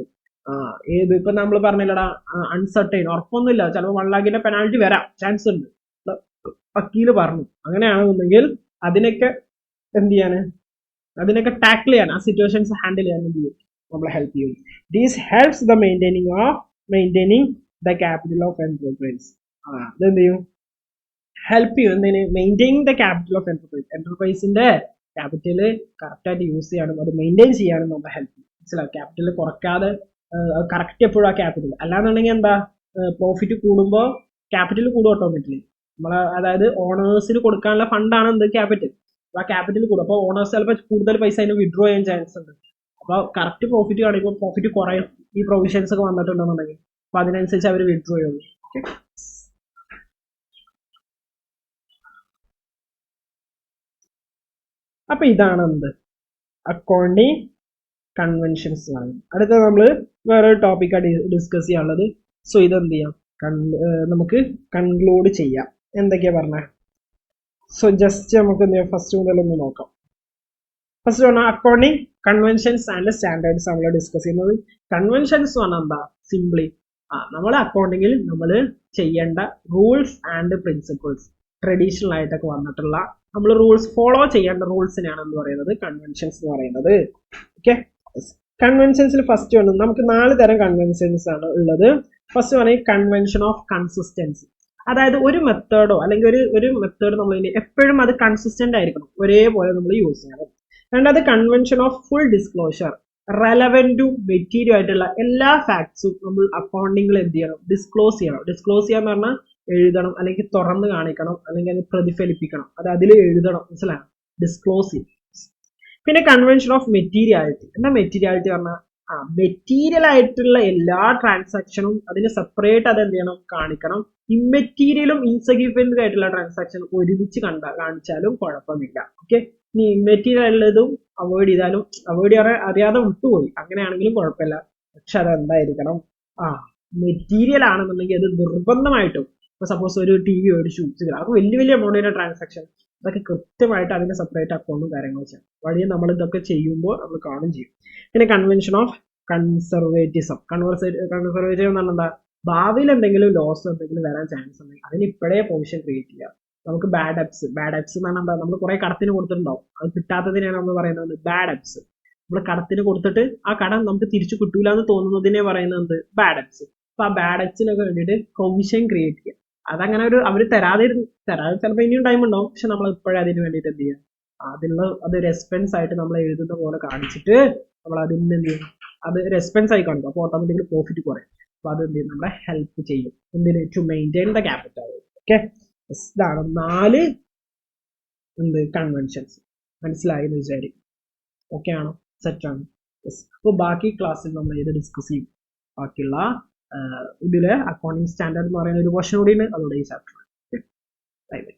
ഏത് ഇപ്പൊ നമ്മൾ പറഞ്ഞില്ലടാ, അൺസർട്ടൈൻ, ഉറപ്പൊന്നുമില്ല, ചിലപ്പോൾ 1 lakh പെനാൽറ്റി വരാം, ചാൻസ് ഉണ്ട്, വക്കീല് പറഞ്ഞു. അങ്ങനെയാണെന്നുണ്ടെങ്കിൽ അതിനൊക്കെ എന്ത് ചെയ്യാണ്, അതിനൊക്കെ ടാക്കിൾ ചെയ്യാൻ, ആ സിറ്റുവേഷൻസ് ഹാൻഡിൽ ചെയ്യാൻ എന്ത് ചെയ്യും, നമ്മളെ ഹെൽപ്പ് ചെയ്യും. These helps the maintaining the capital of enterprise. ഇതെന്ത് ചെയ്യും, ഹെൽപ്പ് ചെയ്യും എന്തിന്, maintaining the capital of enterprise. എന്റർപ്രൈസിന്റെ ക്യാപിറ്റൽ കറക്റ്റായിട്ട് യൂസ് ചെയ്യാനും അത് മെയിൻറ്റെയിൻ ചെയ്യാനും നമ്മളെ ഹെൽപ്പ് ചെയ്യും. മനസ്സിലാവും, ക്യാപിറ്റൽ കുറയ്ക്കാതെ കറക്റ്റ് എപ്പോഴും ആ ക്യാപിറ്റൽ. അല്ലാന്നുണ്ടെങ്കിൽ എന്താ, പ്രോഫിറ്റ് കൂടുമ്പോൾ ക്യാപിറ്റൽ കൂടും ഓട്ടോമാറ്റിക്കലി. നമ്മളെ അതായത് ഓണേഴ്സിന് കൊടുക്കാനുള്ള ഫണ്ടാണ് എന്ത്, ക്യാപിറ്റൽ. ആ ക്യാപിറ്റൽ കൂടും, അപ്പോൾ ഓണേഴ്സ് ചിലപ്പോൾ കൂടുതൽ പൈസ അതിന് വിഡ്രോ ചെയ്യാൻ ചാൻസ് ഉണ്ട്. അപ്പോൾ കറക്റ്റ് പ്രോഫിറ്റ് കാണിക്കുമ്പോൾ പ്രോഫിറ്റ് കുറയും, ഈ പ്രൊവിഷൻസ് ഒക്കെ വന്നിട്ടുണ്ടെന്നുണ്ടെങ്കിൽ. അപ്പൊ അതിനനുസരിച്ച് അവർ വിഡ്രോ ചെയ്യുള്ളൂ. അപ്പൊ ഇതാണ് എന്ത്, അക്കൗണ്ടിങ് കൺവെൻഷൻസ് ആണ്. അടുത്ത നമ്മൾ വേറൊരു ടോപ്പിക്കാണ് ഡിസ്കസ് ചെയ്യാനുള്ളത്. സോ ഇതെന്ത് ചെയ്യാം, നമുക്ക് കൺക്ലൂഡ് ചെയ്യാം. എന്തൊക്കെയാ പറഞ്ഞ, സോ ജസ്റ്റ് നമുക്ക് എന്ത് ചെയ്യാം, ഫസ്റ്റ് മുതലൊന്ന് നോക്കാം. ഫസ്റ്റ് പറഞ്ഞാൽ അക്കൗണ്ടിങ് കൺവെൻഷൻസ് ആൻഡ് സ്റ്റാൻഡേർഡ്സ് നമ്മൾ ഡിസ്കസ് ചെയ്യുന്നത്. കൺവെൻഷൻസ് പറഞ്ഞാൽ എന്താ, സിംപ്ലി നമ്മൾ അക്കൗണ്ടിങ്ങിൽ നമ്മൾ ചെയ്യേണ്ട റൂൾസ് ആൻഡ് പ്രിൻസിപ്പിൾസ്, ട്രഡീഷണൽ ആയിട്ടൊക്കെ വന്നിട്ടുള്ള നമ്മൾ റൂൾസ് ഫോളോ ചെയ്യേണ്ട റൂൾസിനെയാണ് എന്ന് പറയുന്നത് കൺവെൻഷൻസ് എന്ന് പറയുന്നത്. ഓക്കെ, കൺവെൻഷൻസിൽ ഫസ്റ്റ് വന്നു, നമുക്ക് 4 തരം കൺവെൻഷൻസ് ആണ് ഉള്ളത്. ഫസ്റ്റ് പറയുന്നത് കൺവെൻഷൻ ഓഫ് കൺസിസ്റ്റൻസി, അതായത് ഒരു മെത്തേഡോ അല്ലെങ്കിൽ ഒരു മെത്തേഡ് നമ്മൾ എപ്പോഴും അത് കൺസിസ്റ്റന്റ് ആയിരിക്കണം, ഒരേപോലെ നമ്മൾ യൂസ് ചെയ്യണം. രണ്ടാമത് കൺവെൻഷൻ ഓഫ് ഫുൾ ഡിസ്ക്ലോഷർ, റെലവെന്റും മെറ്റീരിയൽ ആയിട്ടുള്ള എല്ലാ ഫാക്ട്സും നമ്മൾ അക്കൗണ്ടിങ്ങിൽ എന്ത് ചെയ്യണം, ഡിസ്ക്ലോസ് ചെയ്യണം. ഡിസ്ക്ലോസ് ചെയ്യാന്ന് പറഞ്ഞാൽ എഴുതണം, അല്ലെങ്കിൽ തുറന്ന് കാണിക്കണം, അല്ലെങ്കിൽ അത് പ്രതിഫലിപ്പിക്കണം, അത് അതിൽ എഴുതണം, മനസ്സിലായോ, ഡിസ്ക്ലോസ് ചെയ്യും. പിന്നെ കൺവെൻഷൻ ഓഫ് മെറ്റീരിയാലിറ്റി. എന്താ മെറ്റീരിയാലിറ്റി പറഞ്ഞാൽ, മെറ്റീരിയൽ ആയിട്ടുള്ള എല്ലാ ട്രാൻസാക്ഷനും അതിന് സെപ്പറേറ്റ് അത് എന്ത് ചെയ്യണം, കാണിക്കണം. ഇമ്മെറ്റീരിയലും ഇൻസിഗ്നിഫിക്കന്റ് ആയിട്ടുള്ള ട്രാൻസാക്ഷൻ ഒരുമിച്ച് കാണിച്ചാലും കുഴപ്പമില്ല. ഓക്കെ, ഇനി ഇമ്മെറ്റീരിയൽ ഉള്ളതും അവോയ്ഡ് ചെയ്താലും, അവോയ്ഡ് ചെയ്യാൻ അറിയാതെ വിട്ടുപോയി, അങ്ങനെയാണെങ്കിലും കുഴപ്പമില്ല. പക്ഷെ അതെന്തായിരിക്കണം, മെറ്റീരിയൽ ആണെന്നുണ്ടെങ്കിൽ അത് നിർബന്ധമായിട്ടും, ഇപ്പൊ സപ്പോസ് ഒരു TV ഒരു ഷൂസ്, അതൊക്കെ വലിയ വലിയ എമൗണ്ടിന്റെ ട്രാൻസാക്ഷൻ, അതൊക്കെ കൃത്യമായിട്ട് അതിന് സെപ്പറേറ്റ് അക്കൗണ്ടും കാര്യങ്ങളും ചെയ്യാം. വഴിയെ നമ്മൾ ഇതൊക്കെ ചെയ്യുമ്പോൾ നമ്മൾ കാണും ചെയ്യും. പിന്നെ കൺവെൻഷൻ ഓഫ് കൺസർവേറ്റിസം. കൺസർവേറ്റിസം എന്ന് പറഞ്ഞാൽ എന്താ, ഭാവിയിൽ എന്തെങ്കിലും ലോസ് എന്തെങ്കിലും വരാൻ ചാൻസ് ഉണ്ടെങ്കിൽ അതിന് ഇപ്പോഴേ പ്രൊവിഷൻ ക്രിയേറ്റ് ചെയ്യുക. നമുക്ക് ബാഡ് എപ്സ് എന്ന് പറഞ്ഞാൽ എന്താ, നമ്മൾ കുറെ കടത്തിന് കൊടുത്തിട്ടുണ്ടാവും, അത് കിട്ടാത്തതിനെയാണ് നമ്മൾ പറയുന്നത് ബാഡ് എപ്സ്. നമ്മൾ കടത്തിന് കൊടുത്തിട്ട് ആ കടം നമുക്ക് തിരിച്ചു കിട്ടൂല എന്ന് തോന്നുന്നതിനെ പറയുന്നത് ബാഡ് എപ്സ്. അപ്പൊ ആ ബാഡ് എപ്സിനൊക്കെ വേണ്ടിയിട്ട് പ്രൊവിഷൻ ക്രിയേറ്റ് ചെയ്യുക. അതങ്ങനെ അവർ തരാതെ ചിലപ്പോൾ ഇനിയും ടൈം ഉണ്ടാവും, പക്ഷെ നമ്മൾ ഇപ്പോഴേ അതിന് വേണ്ടിയിട്ട് എന്ത് ചെയ്യുക, അതൊരു എക്സ്പെൻസ് ആയിട്ട് നമ്മൾ എഴുതുന്ന പോലെ കാണിച്ചിട്ട് നമ്മൾ അതിന് എന്ത് ചെയ്യും, അത് എക്സ്പെൻസ് ആയി കാണിക്കും. അപ്പോൾ ഓട്ടോമാറ്റിക്കലി പ്രോഫിറ്റ് കുറയും. അപ്പൊ അത് എന്ത് ചെയ്യും, നമ്മളെ ഹെൽപ്പ് ചെയ്യും എന്തിന്, to maintain the capital. Okay, ഇതാണ് 4 കൺവെൻഷൻസ്. മനസ്സിലായി എന്ന് വിചാരിക്കും. ഓക്കെ ആണോ, സെറ്റ് ആണ്. അപ്പോൾ ബാക്കി ക്ലാസ്സിൽ നമ്മൾ ഇത് ഡിസ്കസ് ചെയ്യും. ബാക്കിയുള്ള ഇതില് അക്കൗണ്ടിങ് സ്റ്റാൻഡേർഡ് എന്ന് പറയുന്ന ഒരു പോർഷൻ കൂടി ഉണ്ട്, അതോടെ ഈ ചാപ്റ്റർ. Bye bye.